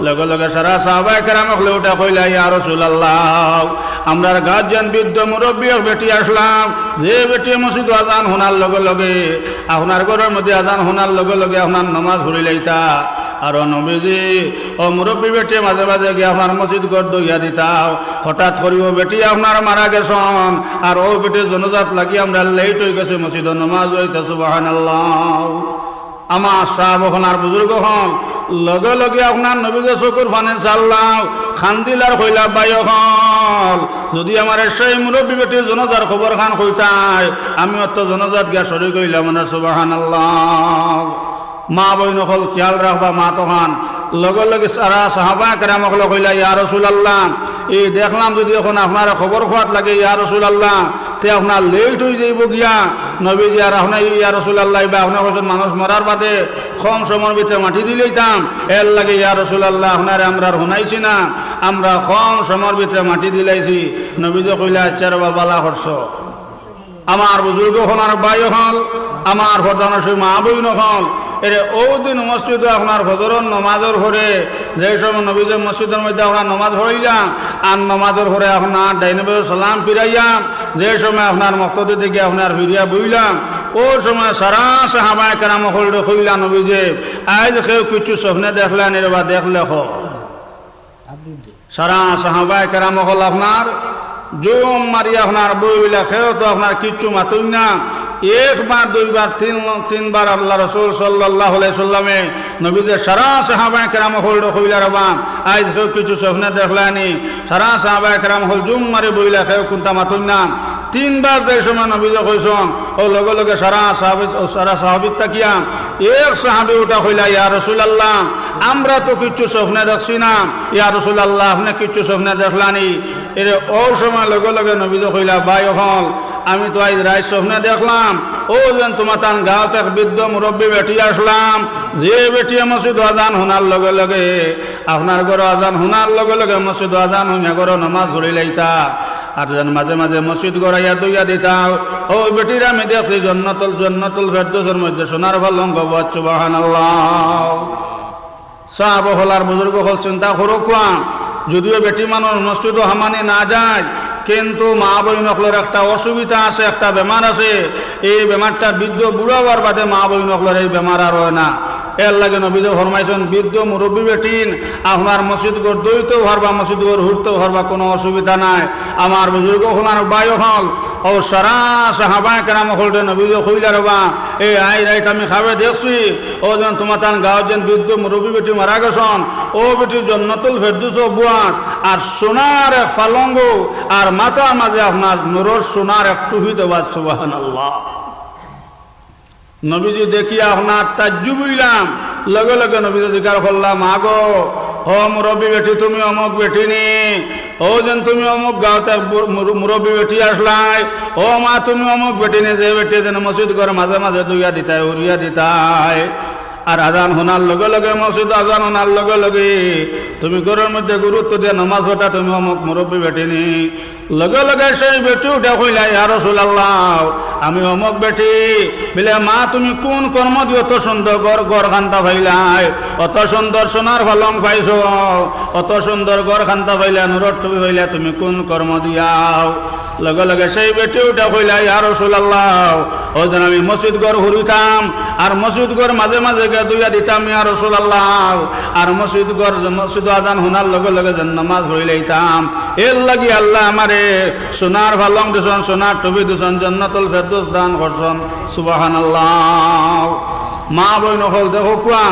লগে লগে সারা সাহাবায়ে কেরাম উঠা কইলা ইয়া রাসূলুল্লাহ আমরার গার্জিয়ান বৃদ্ধ মুরব্বী বেটি আসলাম যে বেটি মসজিদ আজান শোনার লগে লগে আপনার ঘরের মধ্যে আজান শোনার লগে লগে আপনার নামাজ পড়িলাইতা আর নবীজি ও মুরব্বী বেটি মাঝে মাঝে গিয়ে আপনার মসজিদ ঘর দইয়া দিতাও হঠাৎ করিও বেটি আপনার মারা গেছেন আর ও বেটি জনজাত লাগি আমরা লেট হয়ে গেছে মসজিদ নামাজ হইতে সুবহানাল্লাহ আমার সাহাব হনার বুজুর্গ হন লগে লগে আপনার নবীকে চকুর ফানে চাল্লাম খান্দিল আর কইলা বাই হল যদি আমার সেই মুরব্বী বেটির জনজার খবর খান কইতাই আমি অত জনজাত গিয়া শরীর কইলাম মানে সুবহানাল্লাহ মা বইন হল খেয়াল রাখবা মা তখন লগে লগে সারা সাহাবায়ে কেরাম কইলা ইয়া রাসূলুল্লাহ এই দেখলাম যদি এখন আপনার খবর খোয়াত লাগে ইয়া রাসূলুল্লাহ তে আপনার লেট হয়ে যাইব গিয়া নবীজি আর আপনার ইয়া রাসূলুল্লাহ বা আপনার কাছে মানুষ মরার বাদে কম সময়ের ভিতরে মাটি দিলেইতাম এর লাগে ইয়া রাসূলুল্লাহ আপনার আমরা শুনাইছি না আমরা কম সময়ের ভিতরে মাটি দিলাইছি নবীজি কইলা আচ্ছা বালা করছ আমার বুজুর্গ হল আর ভাই হল আমার প্রধানসী মা বইন হল এর ও দিন মসজিদে আপনার ফজরের নমাজের ঘরে যে সময় নবীজি মসজিদের মধ্যে আপনার নমাজ পড়িলাম আর নমাজের ঘরে আপনার ডাইনে সালাম ফিরাইয়াম যে সময় আপনার মক্তদের দিকে আপনার ফিরিয়া বইলাম ও সময় সারা সাহাবায়ে কেরাম হলডে কইলা নবী যে আজ কেউ কিছু স্বপ্নে দেখলেন রে বা দেখলে হ সারা সাহাবায়ে কেরাম হল আপনার জুম মারি আপনার বইলা খেও তো আপনার কিচ্ছু মাতুই না একবার দুইবার তিনবার আল্লাহ রসুল সাল্লাল্লাহু আলাইহি সাল্লামে নবীদের সারা সাহাবায়ে কেরাম হল কইলা রবা আজ কেউ কিছু স্বপ্নে দেখলানি সারা সাহাবায়ে কেরাম হল জুম মারি বইলা খেও কোনটা মাতুই না তিনবার যে সময় নবীজে কইছেন ও লগে লগে সারা সাহাবী তাকিয়া এক সাহাবী উঠা কইলা ইয়া রাসূলুল্লাহ আমরা তো কিছু স্বপ্নে দেখছি না ইয়া রাসূলুল্লাহ আপনি কিছু স্বপ্নে দেখলানি এর ও সময় লগে লগে নবীজে কইলা ভাই হল আমি তো আজ রাত স্বপ্নে দেখলাম ও যেন তোমার তান গাঁৱত এক বৃদ্ধ মুরব্বী বেটি আসলাম যে বেটি মসজিদ আজান শোনার লগে লগে আপনার ঘর আজান শোনার লগে লগে মসজিদ আজান শুনে ঘর নমাজ ধরি লাইতা আর যেন মাঝে মাঝে মসজিদ গড়াইয়া দইয়া দিতা ও বেটির আমি দেখছি জন্নতুল ফেরদৌসের মধ্যে সোনার পালঙ্ক সুবহানাল্লাহ সাহাবা হলার বুজুর্গ হল চিন্তা করো কোয়া যদিও বেটি মানুষ মসজিদ হামানি না যায় কিন্তু মা বইনকলের একটা অসুবিধা আছে একটা বেমার আছে এই বেমারটা বৃদ্ধ বুড়া হওয়ার বাদে মা বইনকলের এই বেমার আর হয় না এর লাগে নবীজে ফরমাইছেন বৃদ্ধ মুরব্বী বেটিন আপনার মসজিদ ঘর দইতেও হরবা মসজিদ ঘর হুড়তেও হরবা কোনো অসুবিধা নাই আমার বুজুর্গ হলার বায়ু হল ও সারা সাহাবায়ে কেরাম হলটে নবীজে কইলা রবা এই আই রাইত আমি খাবে দেখছি ও যেন তোমার তান গাঁৱত যেন বৃদ্ধ মুরব্বী বেটি মারা গেছন ও বেটির জন্নতুল ফেরদৌস বুয়াত আর সোনার এক ফালঙ্গ আর মাথার মাঝে আপনার নূরের সোনার এক টুপি দেওয়া সুবহানাল্লাহ নবীজি দেখিয়া আপনার তাজ্জুব হইলাম লগে লগে নবীজি জিজ্ঞাসা করলাম আগো ও মুরব্বী বেটি তুমি অমুক বেটি নি ও যেন তুমি অমুক গাঁৱতে মুরব্বী বেটি আসলাই ও মা তুমি অমুক বেটি নি যে বেটি যেন মসজিদ ঘর মাঝে মাঝে দুইয়া দিতাই উড়িয়া দিতাই আর আজান শোনার লগে লগে মসজিদ আজান শোনার লগে লগে তুমি ঘরের মধ্যে গুরুত্ব দিয়ে নামাজ পড়া তুমি অমুক মুরব্বী বেটি নি লগে লগে সেই বেটি উঠে কইলা ইয়া রাসূলুল্লাহ আমি অমুক বেটি বলে মা তুমি কোন কর্ম দিয়ে অত সুন্দর গড় খান্তা পাইলাই অত সুন্দর সোনার পালং পাইছো অত সুন্দর গড় খান্তা পাইলা নুরর টুপি পাইলা তুমি কোন কর্ম দিয়াও লগে লগে সেই বেটি উঠে কইলা ইয়া রাসূলুল্লাহ ও যেন আমি মসজিদ ঘর হুরিতাম আর মসজিদ ঘর মাঝে মাঝে দুইয়া দিতাম ইয়া রাসূলুল্লাহ আর মসজিদ আজান শোনার লগে লগে যেন নামাজ পড়ি লইতাম এর লাগি আল্লাহ আমারে সোনার পালং দিছন সোনার টুপি দিছন জান্নাতুল ফেরদৌস দান করছন সুবহানাল্লাহ মা বইন হল দেখো কোয়া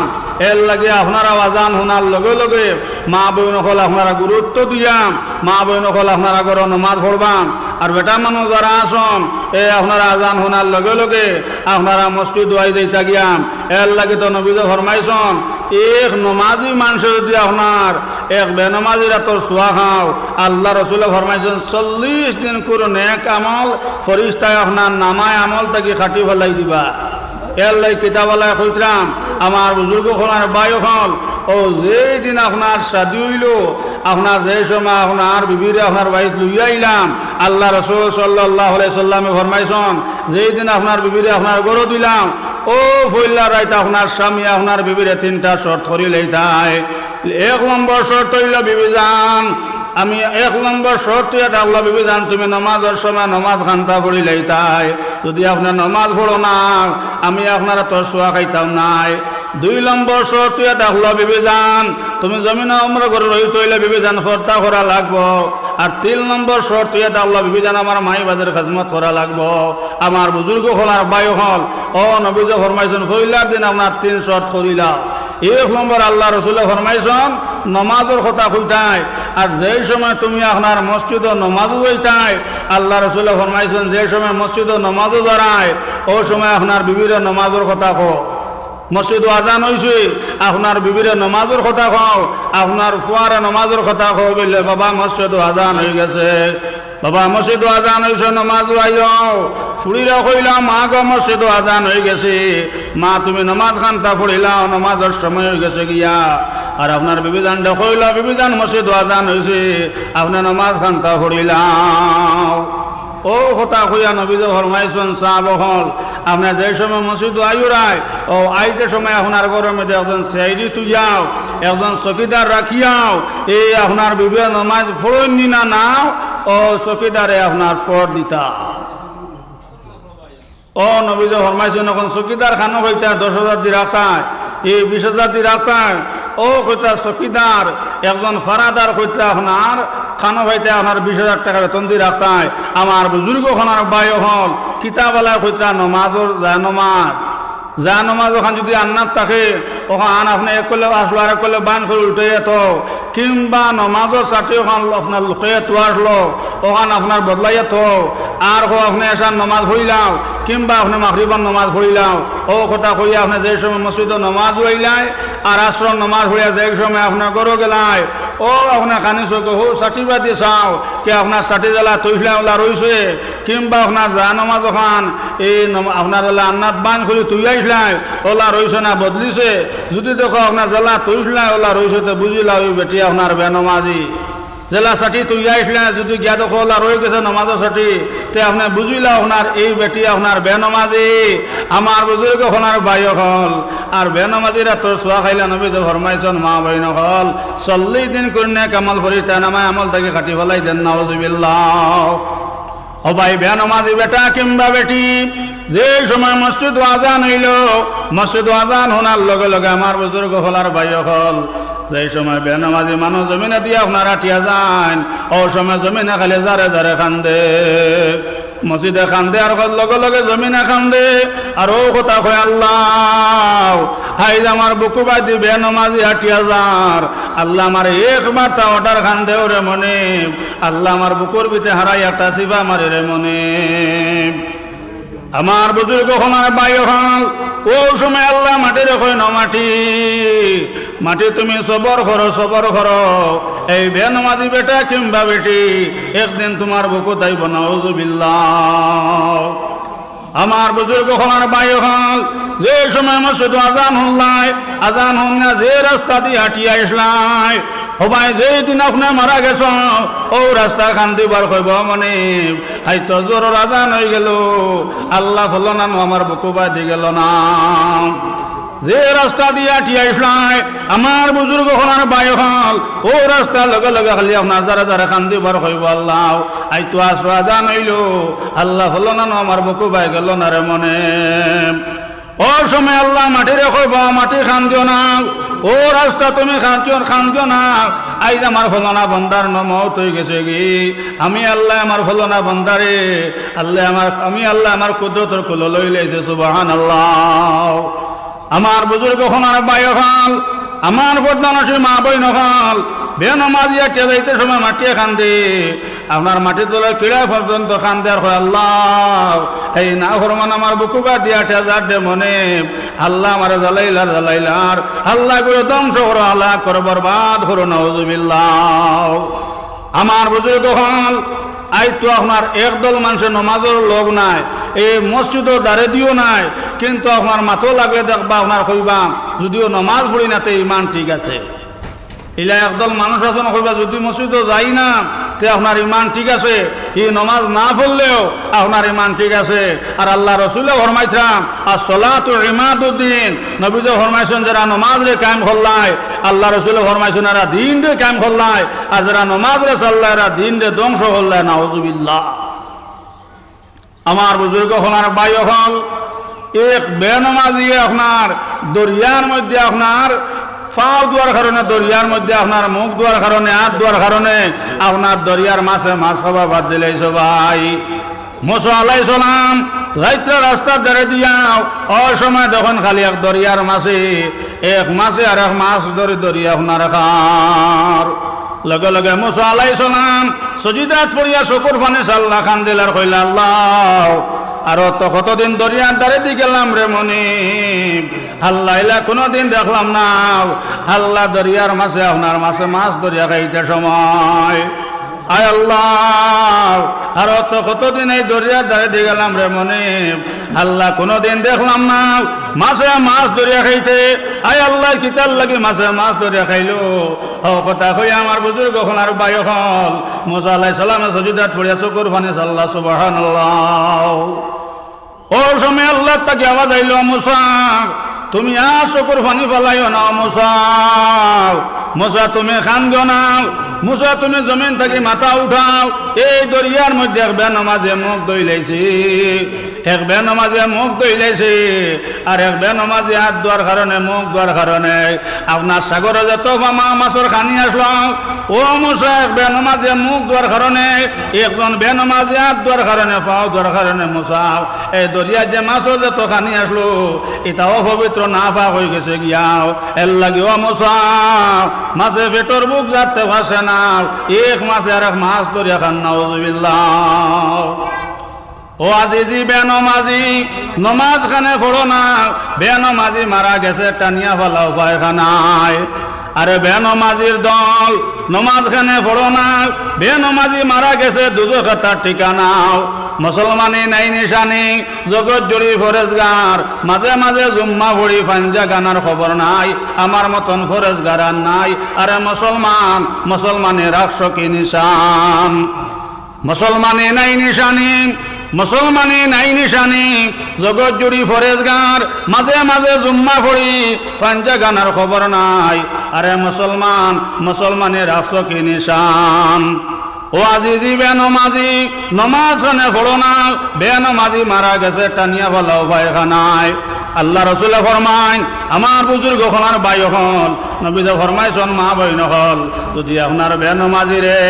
এর লাগে আপনারা আজান শোনার লগে লগে মা বইন হল আপনারা গুরুত্ব দিয়াম মা বইন হল আপনারা ঘর নামাজ পড়বাম আর বেটা মানুষ যারা আসন এ আপনারা আজান শোনার লগে লগে আপনারা মসজিদ আই যাইতা গিয়াম এর লাগে তো নবীজে ফরমাইছন এক নমাজি মানুষ যদি আপনার এক বেনমাজির তোর সোয়া খাও আল্লাহ রসুলে ফরমাইছেন 40 দিন করে নেক আমল ফরিস্তায় আপনার নামায় আমল তাকে খাটি ফেলাই দিবা এর লাই কিতাবালায় কইতাম আমার বুজুর্গ খোলার বায়ু হল ও যেই দিন আপনার শাদী হইল আপনার যে সময় আপনার বিবিরে আপনার বাড়িতে লইয়া আইলাম আল্লাহ রসুল সাল্লাল্লাহু আলাইহি সাল্লামে ফরমাইছেন যেই দিন আপনার বিবিরে আপনার গরু দিলাম ও ফইল্লা রাইতে আপনার স্বামী আপনার বিবিরে 3টা শর্ত করি লইতাই 1 নম্বর শর্ত হইল বিবিজান আমি 1 নম্বর শর্ত এটা আল্লাহ বিবিজান তুমি নামাজের সময় নামাজ খান্তা পড়ি লইতাই যদি আপনার নামাজ পড়ো না আমি আপনারা তোর সোয়া খাইতাম নাই 2 নম্বর শর্ত এটা আল্লাহ বিবিজান তুমি জমিন আমরা ঘরে রহিত হইলে বিবিজান ফর্তা করা লাগবো আর 3 নম্বর শর্ত এটা আল্লাহ বিবিজান আমার মাই বাজার খাজমত করা লাগবো আমার বুজুর্গ হল আর বায়ু হল ও নবীজে ফরমাইছেন ফইলার দিন আপনার 3 শর্ত করিলা 1 নম্বর আল্লাহ রসুলে ফরমাইছেন নমাজের কথা কইতাই আর যেই সময় তুমি আপনার মসজিদ নমাজও হইতাই আল্লাহ রসুলে ফরমাইছেন যে সময় মসজিদ নমাজও দাঁড়ায় ও সময় আপনার বিবির নমাজের কথা কো মসজিদ আজান হয়েছে আপনার বিবিরে নমাজের কথা খাও আপনার ফুয়ারে নমাজের কথা খাও বললে বাবা মসজিদ আজান হয়ে গেছে বাবা মসজিদ আজান হয়েছে নমাজ আইও ফুড়িরা কইলাম মা গো মসজিদ আজান হয়ে গেছে মা তুমি নমাজ খান্তা পড়িলাও নমাজের সময় হয়ে গেছে গিয়া আর আপনার বিবিজান কইলা বিবিজান মসজিদ আজান হয়েছে আপনার নমাজ খান্তা পড়িলাও ও কথা কইয়া নবীজে ফরমাইছেন সাহাবা হল আপনার যে সময় মসজিদ আইরায় ও আইতে সময় আপনার ঘরের মধ্যে একজন সাইডি তুইয়াও একজন চকিদার রাখিয়াও এই আপনার বিবির নামাজ ফড়নি না নাও ও চকিদারে আপনার ফর দিতা ও নবীজ ফরমাইছেন এখন চকিদার খানো হইতা 10,000 দি রাখতায় এই 20,000 দি রাখতায় ও কইতা চকিদার একজন ফারাদার কইতা আপনার খানো হইতে আপনার 20,000 টাকা বেতন দি রাখতায় আমার বুজুর্গ খানার বাই হল কিতাবালা কইতা নমাজর যা নমাজ ওখান যদি আন্নাত থাকে ওখান আপনি এক করলে আসলো আর এক করলে বান করে উল্টে যেত কিংবা নমাজও চাটি ওখান আপনার লুটে তো আসলো ওখান আপনার বদলাইয়া তো আর আপনি এসার নমাজ হইলাও কিংবা আপনি মাগরিবার নমাজ হইলাও ও কথা কইয়া আপনি যে সময় মসজিদ নমাজ হইলাই আর আশ্রম নমাজ হইয়া যে সময় আপনার গরো গেলাই ও আপনার খানি চোখে হো ষাটি বাদি চাও কে আপনার ষাটি জ্বালা তৈলা ওলা রয়েছে কিংবা আপনার যা নমাজ ওখান এই আপনার জ্বালা আন্নাত বান করে তুই আইসলাই ওলা রয়েছে না বদলিছে যদি দেখো আপনার জ্বালা তৈলাই ওলা রয়েছে তো বুঝিলা ওই বেটি আপনার বেনমাজি জেলা ষাটি তুই আইসলে যদি গিয়া দেখো ওলা রয়ে গেছে নমাজও ষাটি তে আপনি বুঝিলা আপনার এই বেটি আপনার বেনমাজি আমার বুজুর্গ হনার বাই হল আর বেনমাজিরা তোর সোয়া খাইলা নবী যে ফরমাইছেন মা বইন হল 40 দিন করে কামাল ফরিস্তা নামায় আমল তাকে খাটি ফেলাই দেন নাউজুবিল্লাহ ও ভাই বেনমাজি বেটা কিংবা বেটি যে সময় মসজিদ আজান হইল মসজিদ আজান হোনার লগে লগে আমার বুজুর্গ হলার বাই হল যে সময় বেনামাজি মানুষ জমিনে দিয়ে আপনারা টিয়া যান ও সময় জমিনে খালি যারে যারে খান্দে মসজিদে খান্দে আর লগে লগে জমিনে খান্দে আর ও কথা কয় আল্লাহ হাইজ আমার বুকু বাদি বেনামাজি হাটিয়া যার আল্লাহ আমার একবার তা অর্ডার খান্দে ওরে মনে আল্লাহ আমার বুকুর ভিতরে হারাই একটা সিফা মারে রে মনে আমার বুজুর্গ হনার বাই হল ও সময় আল্লাহ মাটি রেখো না মাটি তুমি সবর করো এই বেনমাজি বেটা কিংবা বেটি একদিন তোমার বুকু তাইব নাউজুবিল্লাহ আমার বুজুর্গ হনার বাই হল যে সময় মসজিদ আজান হল না যে রাস্তা দিয়ে হাঁটিয়া আসলাই ও ভাই যেদিন আপনি মারা গেছ ও রাস্তা খান দিবার কইব মনে আই তো জোর আজান হয়ে গেল আল্লাহ ফলো না আমার বুকু বাদি গেল না যে রাস্তা দিয়া টিয়া ইসলাই আমার বুজুর্গ হলার বাই হল ও রাস্তা লগে লগে খালি আপনার যারা যারা খান দিবার কইব আল্লাহ আই তো আসর আজান হইল আল্লাহ ফলো না আমার বুকু বাই গেল না রে মনে ও সময় আল্লাহ মাটি রেখো মাটি খান দিও না ও রাস্তা তুমি খান দিও না আইজ আমার ফলনা বন্দার নমত হয়ে গেছে কি আমি আল্লাহ আমার ফলনা বন্দারে আমি আল্লাহ আমার কুদরতের কুলো লই লাইছে সুবহানাল্লাহ আমার বুজুর্গ হনার বাই হল আমার বদনাশী মা বই নহল বেনমাজিয়া কে যাইতে সময় মাটিয়ে খান্দে আপনার মাটি তোলা কিড়া পর্যন্ত খান্দে আর আল্লাহ এই না ফরমান আমার বুকুবা দিয়া ঠেজার দে মনে আল্লাহ আমার জ্বালাইলার আল্লাহ করে ধ্বংস করো আল্লাহ করো বরবাদ করো নাউজুবিল্লাহ আমার বুজুর্গ হল আই তো আপনার একদল মানুষের নমাজের লোক নাই এই মসজিদও দাঁড়ে দিও নাই কিন্তু আপনার মাথো লাগলে দেখবা আপনার কইবা যদিও নমাজ পড়ি না তো ইমান ঠিক আছে ইলা একদল মানুষ আছে না কইবা যদি মসজিদও যাই না তে আপনার ইমান ঠিক আছে এই নমাজ না পড়লেও আপনার ইমান ঠিক আছে আর আল্লাহ রসুলে ফরমাইছাম আর সলাতু ইমাদুদ্দিন নবী যে ফরমাইছেন যারা নমাজ রে কায়েম করলাই আল্লাহ রসুলে ফরমাইছেন এরা দিন রে কায়েম করলাই আর যারা নমাজ রে চাল্লা এরা দিন রে ধ্বংস করলাই নাউজুবিল্লাহ আমার বুজুর্গ হলার বাই হল এক বেনমাজি আপনার দরিয়ার মধ্যে আপনার পাও দুয়ার কারণে দরিয়ার মধ্যে আপনার মুখ দুয়ার কারণে হাত দুয়ার কারণে আপনার দরিয়ার মাছে মাছ খাওয়া বাদ দিলে সবাই মুসা আলাইহিস সালাম রাইত্রা রাস্তার ধারে দিয়াও অসময় যখন খালি এক দরিয়ার মাছে এক মাছে আর এক মাছ ধরে দরিয়া আপনার খার লগে লগে মুসা আলাইহিস সালাম সজিদাত পড়িয়া চকুর পানি সাল্লাহ খান দিলার কইলা আল্লাহ আর তো কতদিন দরিয়ার ধারে দিয়ে গেলাম রে মনি আল্লাহ এলা কোনোদিন দেখলাম না আল্লাহ দরিয়ার মাছে আপনার মাছে মাছ দরিয়া খাইতে সময় আয় আল্লাহ আর তো কতদিন এই দরিয়ার ধারে দিয়ে গেলাম রে মনি আল্লাহ কোনোদিন দেখলাম না মাছে মাছ দরিয়া খাইতে আয় আল্লাহ কিতার লাগে মাছে মাছ দরিয়া খাইলো ও কথা কই আমার বুজুর্গ আর বাই হল মুসা আলাইহিস সালামের সজিদাত পড়িয়া চকুর পানি সাল্লাহ সুবহানাল্লাহ ও সময় আল্লাহ তাকে আওয়াজ আইল মুসা তুমি আর চকুর পানি ফেলাইও না মুসা তুমি খানগো না মুসা তুমি জমিন থেকে মাথা উঠাও এই দরিয়ার মধ্যে বেনমাজে মুখ দইলাইছি এক বেনমাজি মুখ ধুইলেছে আর এক বেনমাজি হাত ধোয়ার কারণে মুখ ধোয়ার কারণে আপনার সাগরে যত মাছর খানি আসলো ও মুসা এক বেনমাজি মুখ ধোয়ার কারণে একজন বেনমাজি হাত ধোয়ার কারণে পাও ধোয়ার কারণে মুসা এই দরিয়া যে মাছর যত খানি আসলো এটাও পবিত্র না পাক হয়ে গেছে গিয়াও এর লাগে ও মুসা মাছে পেটর বুক যাতে ভাসে না এক মাছে আর এক মাছ দরিয়া খান নাউজুবিল্লাহ ও আজিজি বেনমাজি নমাজ খানে পড়ো না বেনমাজি মারা গেছে টানিয়া ফেলাও পায়খানায় আরে বেনমাজির দল নমাজ খানে পড়ো না বেনমাজি মারা গেছে দুজখে তার ঠিকানাও মুসলমানি নাই নিশানি জগৎ জুড়ি ফরেজগার মাঝে মাঝে জুম্মা ভরি ফাঞ্জা গানার খবর নাই আমার মতন ফরেজগার আর নাই আরে মুসলমানে রাখছ কি নিশান মুসলমানে নাই নিশানি মুসলমানে নাই নিশানি জগৎ জুড়ি ফরেজগার মাঝে মাঝে জুম্মা ফড়ি ফাঞ্জা গানার খবর নাই আরে মুসলমানে রাখছ কি নিশান ও আজিজি বেনমাজি নমাজ খানে পড়ো না বেনমাজি মারা গেছে টানিয়া ফেলাও পায়খানায় আল্লাহ রসুলে ফরমাইন আমার বুজুর্গ হলার বাই হল নবীদে ফরমাইছন মা বইন হল যদি আপনার বেনমাজিরে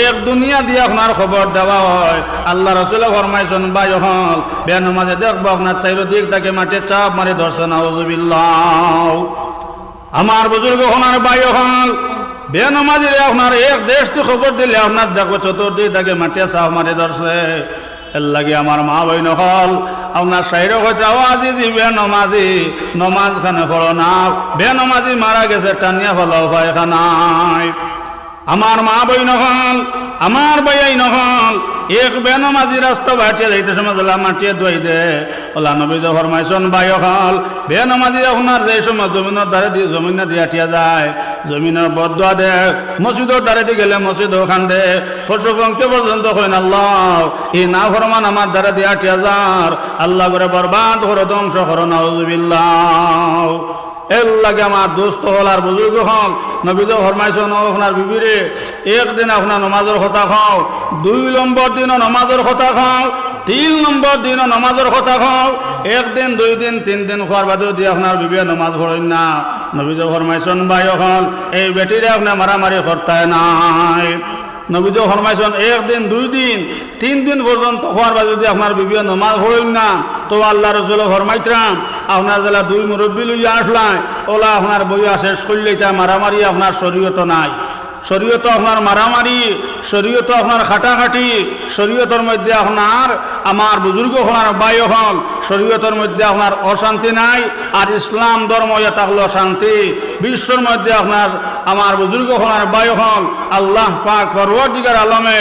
এক দুনিয়া দিয়ে আপনার খবর দেওয়া হয় আল্লাহ রসুলে ফরমাইছন বাই হল বেনমাজি দেখবো আপনার চারিদিক তাকে মাঠে চাপ মারি ধরছেন আউযুবিল্লাহ আমার বুজুর্গ হলার বাই হল বেনমাজিরে আপনার এক দেশ তো খবর দিলে আপনার দেখবো চতুর্দিক তাকে মাঠে চাপ মারি ধরছে এর লাগে আমার মা বই নহল আপনার সাইর হইতে আজিজি বেনমাজি নমাজ খানে পড়ো না বেনমাজি মারা গেছে টানিয়া ফেলাও পায়খানায় আমার মা বই নহল আমার বইয়াই নহল এক বেনমাজি রাস্তা বাটিয়ে যাইতে সময় মাটিয়ে ধুই দে ওলা নবী ফরমাইছন বাই হল বেনমাজি আপনার যে সময় জমিনের দ্বারে দিয়ে জমিনে দিয়ে আটিয়া যায় জমিনের বদুয়া দে মসজিদের দ্বারে দিয়ে গেলে মসজিদ ওখান দে পশু পঙ্ক্তি পর্যন্ত কইন আল্লাহ এই না ফরমান আমার দ্বারে দিয়ে আটিয়া যার আল্লাহ করে বরবাদ করে ধ্বংস করো নাউযুবিল্লাহ এর লাগে আমার দোস্ত হল আর বুজুর্গ হল নবীজ ফরমাইছন আপনার বিবিরে একদিন আপনার নমাজের কথা খাও 2 নম্বর দিনও নমাজের কথা খাও 3 নম্বর দিনও নমাজের কথা খাও একদিন 2 দিন 3 দিন খোয়ার বাদেও দিয়ে আপনার বিবি নমাজ পড়েন না নবীজ ফরমাইছন ভাই হল এই বেটিরে আপনি মারামারি করতে নাই নবীজ ফরমাইছন একদিন 2 দিন 3 দিন পর্যন্ত খোয়ার বাদে যদি আপনার বিবি নমাজ পড়েন না তো আল্লাহ রসুল ফরমাইতাম আপনার জেলা 2 মুরব্বী লইয়া আসলাই ওলা আপনার বইয়া শেষ করলে তা মারামারি আপনার শরীয়ত নাই শরীয়ত আপনার মারামারি শরীয়ত আপনার খাটাখাটি শরীয়তের মধ্যে আপনার আমার বুজুর্গ হলার বায়ু হল শরীয়তের মধ্যে আপনার অশান্তি নাই আর ইসলাম ধর্ম এটা হলো শান্তি বিশ্বের মধ্যে আপনার আমার বুজুর্গ হলার বায়ু হল আল্লাহ পাক পরওয়ারদিগার আলমে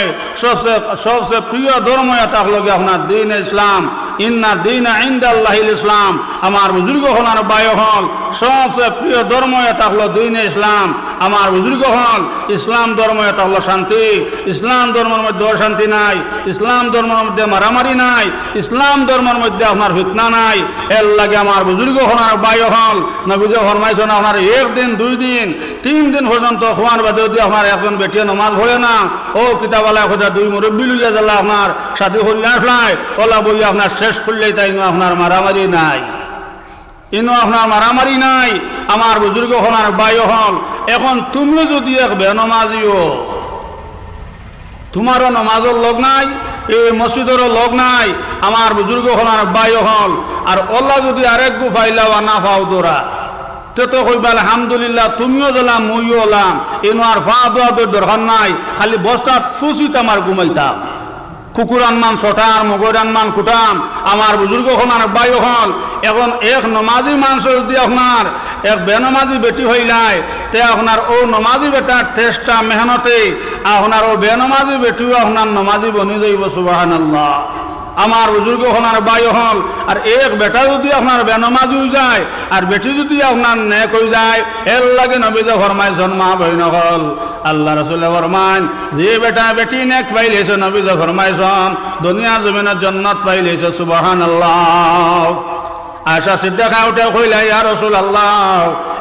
সবচেয়ে প্রিয় ধর্ম এটা হলো আপনার দ্বীন ইসলাম ইন্না দীনা ইনদাল্লাহিল ইসলাম আমার বুজুর্গ হলার বায়ু হল সবচেয়ে প্রিয় ধর্ম এটা হলো দ্বীন ইসলাম আমার বুজুর্গ হল ইসলাম ধর্ম এটা হলো শান্তি ইসলাম ধর্মের মধ্যে অশান্তি নাই ইসলাম ধর্মের মধ্যে মারামারি নাই ইসলাম ধর্মের মধ্যে আপনার ফিতনা নাই এর লাগে আমার বুজুর্গ হলার বায়ু হল নবীজ ফরমাইছেন আপনার একদিন 2 দিন 3 দিন পর্যন্ত খোয়ার বাদে যদি আপনার একজন বেটিয়ে নমাজ পড়ে না ও কিতাবালা খোঁজা 2 মুরব্বী লইয়া যারা আপনার সাথে হরিয়া আসলাই ওলা বই আপনার শেষ করলেই তাই আপনার মারামারি নাই ইনো আপনার মারামারি নাই আমার বুজুর্গ হলার বায়ু হল এখন তুমি যদি এক বেনমাজিও তোমারও নমাজের লোক নাই এই মসজিদেরও লোক নাই আমার বুজুর্গ হলার বায়ু হল আর ওল্লা যদি আরেক গু ফাইলাও না পাও তোরা তো কইবা আলহামদুলিল্লাহ তুমিও গেলাম মুইও হলাম এনো আর ফা দোয়া দরকার নাই খালি বস্তাত ফুসিত আমার ঘুমাইতাম কুকুর আনমান ছটার মগর আনমান কুটাম আমার বুজুর্গ হলার বায়ু হল এখন এক নমাজি মানুষ যদি আপনার এক বেনমাজি বেটি হইলাই তে আপনার ও নমাজি বেটার চেষ্টা মেহনতে আপনার ও বেনমাজি বেটিও আপনার নমাজি বনি যাইব সুবহানাল্লাহ আমার বুজুর্গ হলার বায়ু হল আর এক বেটা যদি আপনার বেনমাজিও যায় আর বেটি যদি আপনার নেক হয়ে যায় এর লাগে নবীজ ফরমাইছন মা বইন হল আল্লাহ রসুল ফরমান যে বেটা বেটি নেক পাইলেছে নবীজ ফরমাইছন দুনিয়ার জমিনের জান্নাত পাইলেছে সুবহানাল্লাহ আয়েশা সিদ্দিকা উঠে কইলা ইয়া রাসূলুল্লাহ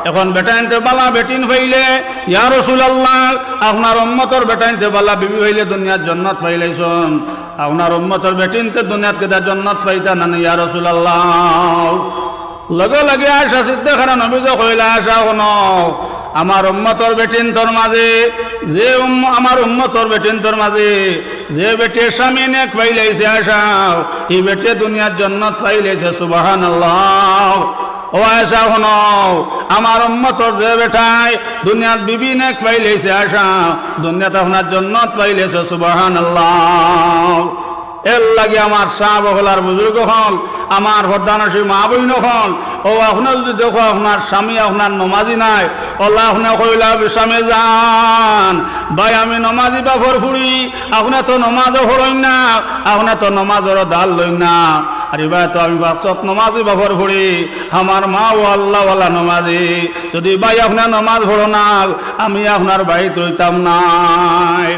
এখন বেটাইনতে বালা বেটিন হইলে ইয়া রাসূলুল্লাহ আপনার উম্মতর বেটাইনতে বালা বিবি হইলে দুনিয়ার জান্নাত পাইলাইছন আপনার উম্মতর বেটিনতে দুনিয়াত কেদা জান্নাত পাইতা না ইয়া রাসূলুল্লাহ লগে লগে আয়েশা সিদ্দিকা নবীজি কইলা আয়েশা শোনো আমার উম্মতর বেটিন তোর মাঝে যে আমার উম্মতর বেটিন তোর মাঝে যে বেটে স্বামী নেক পাইলাইছে আয়েশা এই বেটে দুনিয়ার জান্নাত পাইলাইছে সুবহানাল্লাহ ও আয়েশা শোনো আমার উম্মতর যে বেটায় দুনিয়ার বিবি নেক পাইলাইছে আয়েশা দুনিয়াত আপনার জান্নাত পাইলাইছে সুবহানাল্লাহ এর লাগে আমার সাহাব হলার বুজুর্গ হল আমার প্রধানসী মা বইন হল ও আপনার যদি দেখো আপনার স্বামী আপনার নমাজি নাই ওলা আপনার কইলা স্বামী যান ভাই আমি নমাজি বাফর ফুরি আপনার তো নমাজও হরই না আপনার তো নমাজেরও দাল লই না আর এবার তো আমি বাক্সত নমাজি বাফর ফুরি আমার মা ও আল্লাহওয়ালা নমাজি যদি ভাই আপনার নমাজ ভরো না আমি আপনার বাড়িতে রইতাম নাই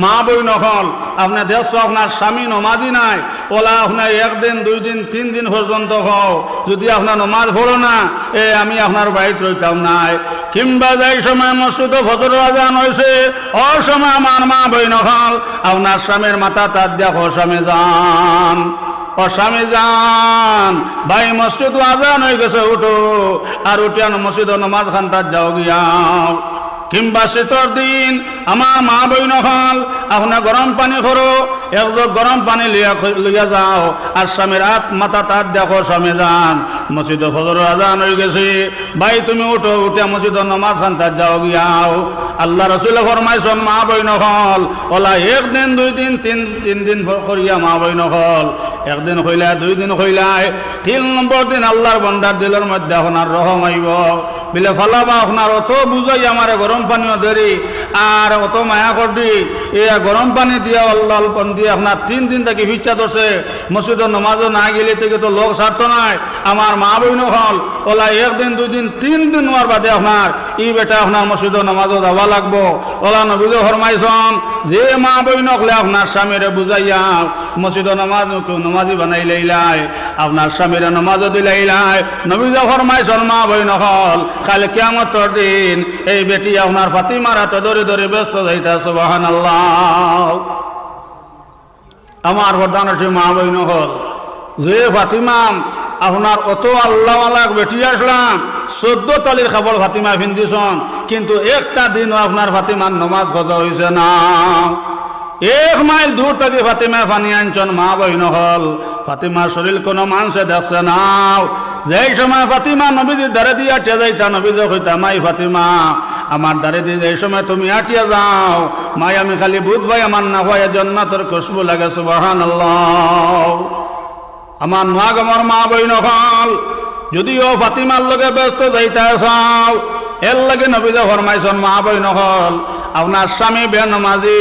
মা বই নকল আপনার দেখছো আপনার স্বামী নমাজি নাই ওলা আপনার একদিন দুই দিন তিন দিন পর্যন্ত হও যদি আপনার নমাজ পড়ো না আমি আপনার বাড়িতে রইতাম নাই কিংবা যাই সময় মসজিদে ফজর আজান হয়েছে ও সময় আমার মা বই নকল আপনার স্বামীর মাথা তার দেখো স্বামী যান ও স্বামী যান ভাই মসজিদ আজান হয়ে গেছে উঠো আর উঠিয়া মসজিদ নমাজ খান তার যাও গিয়াও কিংবা শীতর দিন আমার মা বই নকল আপনার গরম পানি করো এক জগ গরম পানি লইয়া যাও আর স্বামীর হাত মাথা তার দেখো স্বামী যান মসজিদ ফজর আজান হয়ে গেছে ভাই তুমি উঠো উঠে মসজিদ নমাজ খান তার যাও গিয়াও আল্লাহ রসুল ফরমাইছেন মা বই নকল ওলা একদিন দুই দিন তিন দিন করিয়া মা বই নকল একদিন হইলা দুই দিন হইলায় 3 নম্বর দিন আল্লাহর বান্দার দিলের মধ্যে আপনার রহম আইব বিলে ফালাবা আপনার অত বুঝাই আমার গরম পানিও দেরি আর অত মায়া করবি গরম পানি দিয়া আল্লাহ পান দিয়ে আপনার 3 দিন থেকে ভিচ্ছা দোষে মসজিদের নমাজও না গেলে থেকে তো লোক স্বার্থ নাই আমার মা বইন হল ওলা একদিন দুই দিন 3 দিন হওয়ার বাদে আপনার বেটা আপনার মসজিদের নমাজও যাওয়া লাগবো ওলা নবীকে ফরমাইছন যে মা বইন হলে আপনার স্বামীরে বুঝাইয়া মসজিদের নমাজি বানাই লাইলাই আপনার স্বামীরে নমাজও দিলাইলাই নবীকে ফরমাইছন মা বইন হল কালে কিয়ামতের দিন এই বেটি আপনার ফাতিমার হাতে ধরে ধরে ব্যস্ত যাইতা সুবহানাল্লাহ আমার প্রধানসী মা বইন হল যে ফাতিমা আপনার অত আল্লাহওয়ালা বেটি আসলাম 14 তলির খবর ফাতিমা ফিন্দিছন কিন্তু একটা দিনও আপনার ফাতিমার নমাজ গজা হয়েছে না 1 মাইল দূর থেকে ফাতিমা পানি আনছন মা বইন হল ফাতিমার শরীর কোনো মানুষে দেখছে না যেই সময় ফাতিমা নবীজির দ্বারে দিয়ে আটিয়া যাইতা নবীজি কইতা মাই ফাতিমা আমার দ্বারে দিয়ে যেই সময় তুমি আটিয়া যাও মাই আমি খালি বুধ ভাই আমার না হয় জান্নাতের খুশবু লাগে সুবহানাল্লাহ আমার নোয়াগমর মা বইন হল যদিও ফাতিমার লগে ব্যস্ত যাইতা চাও এর লগে নবীজি ফরমাইছন মা বইন হল আপনার স্বামী বেনমাজি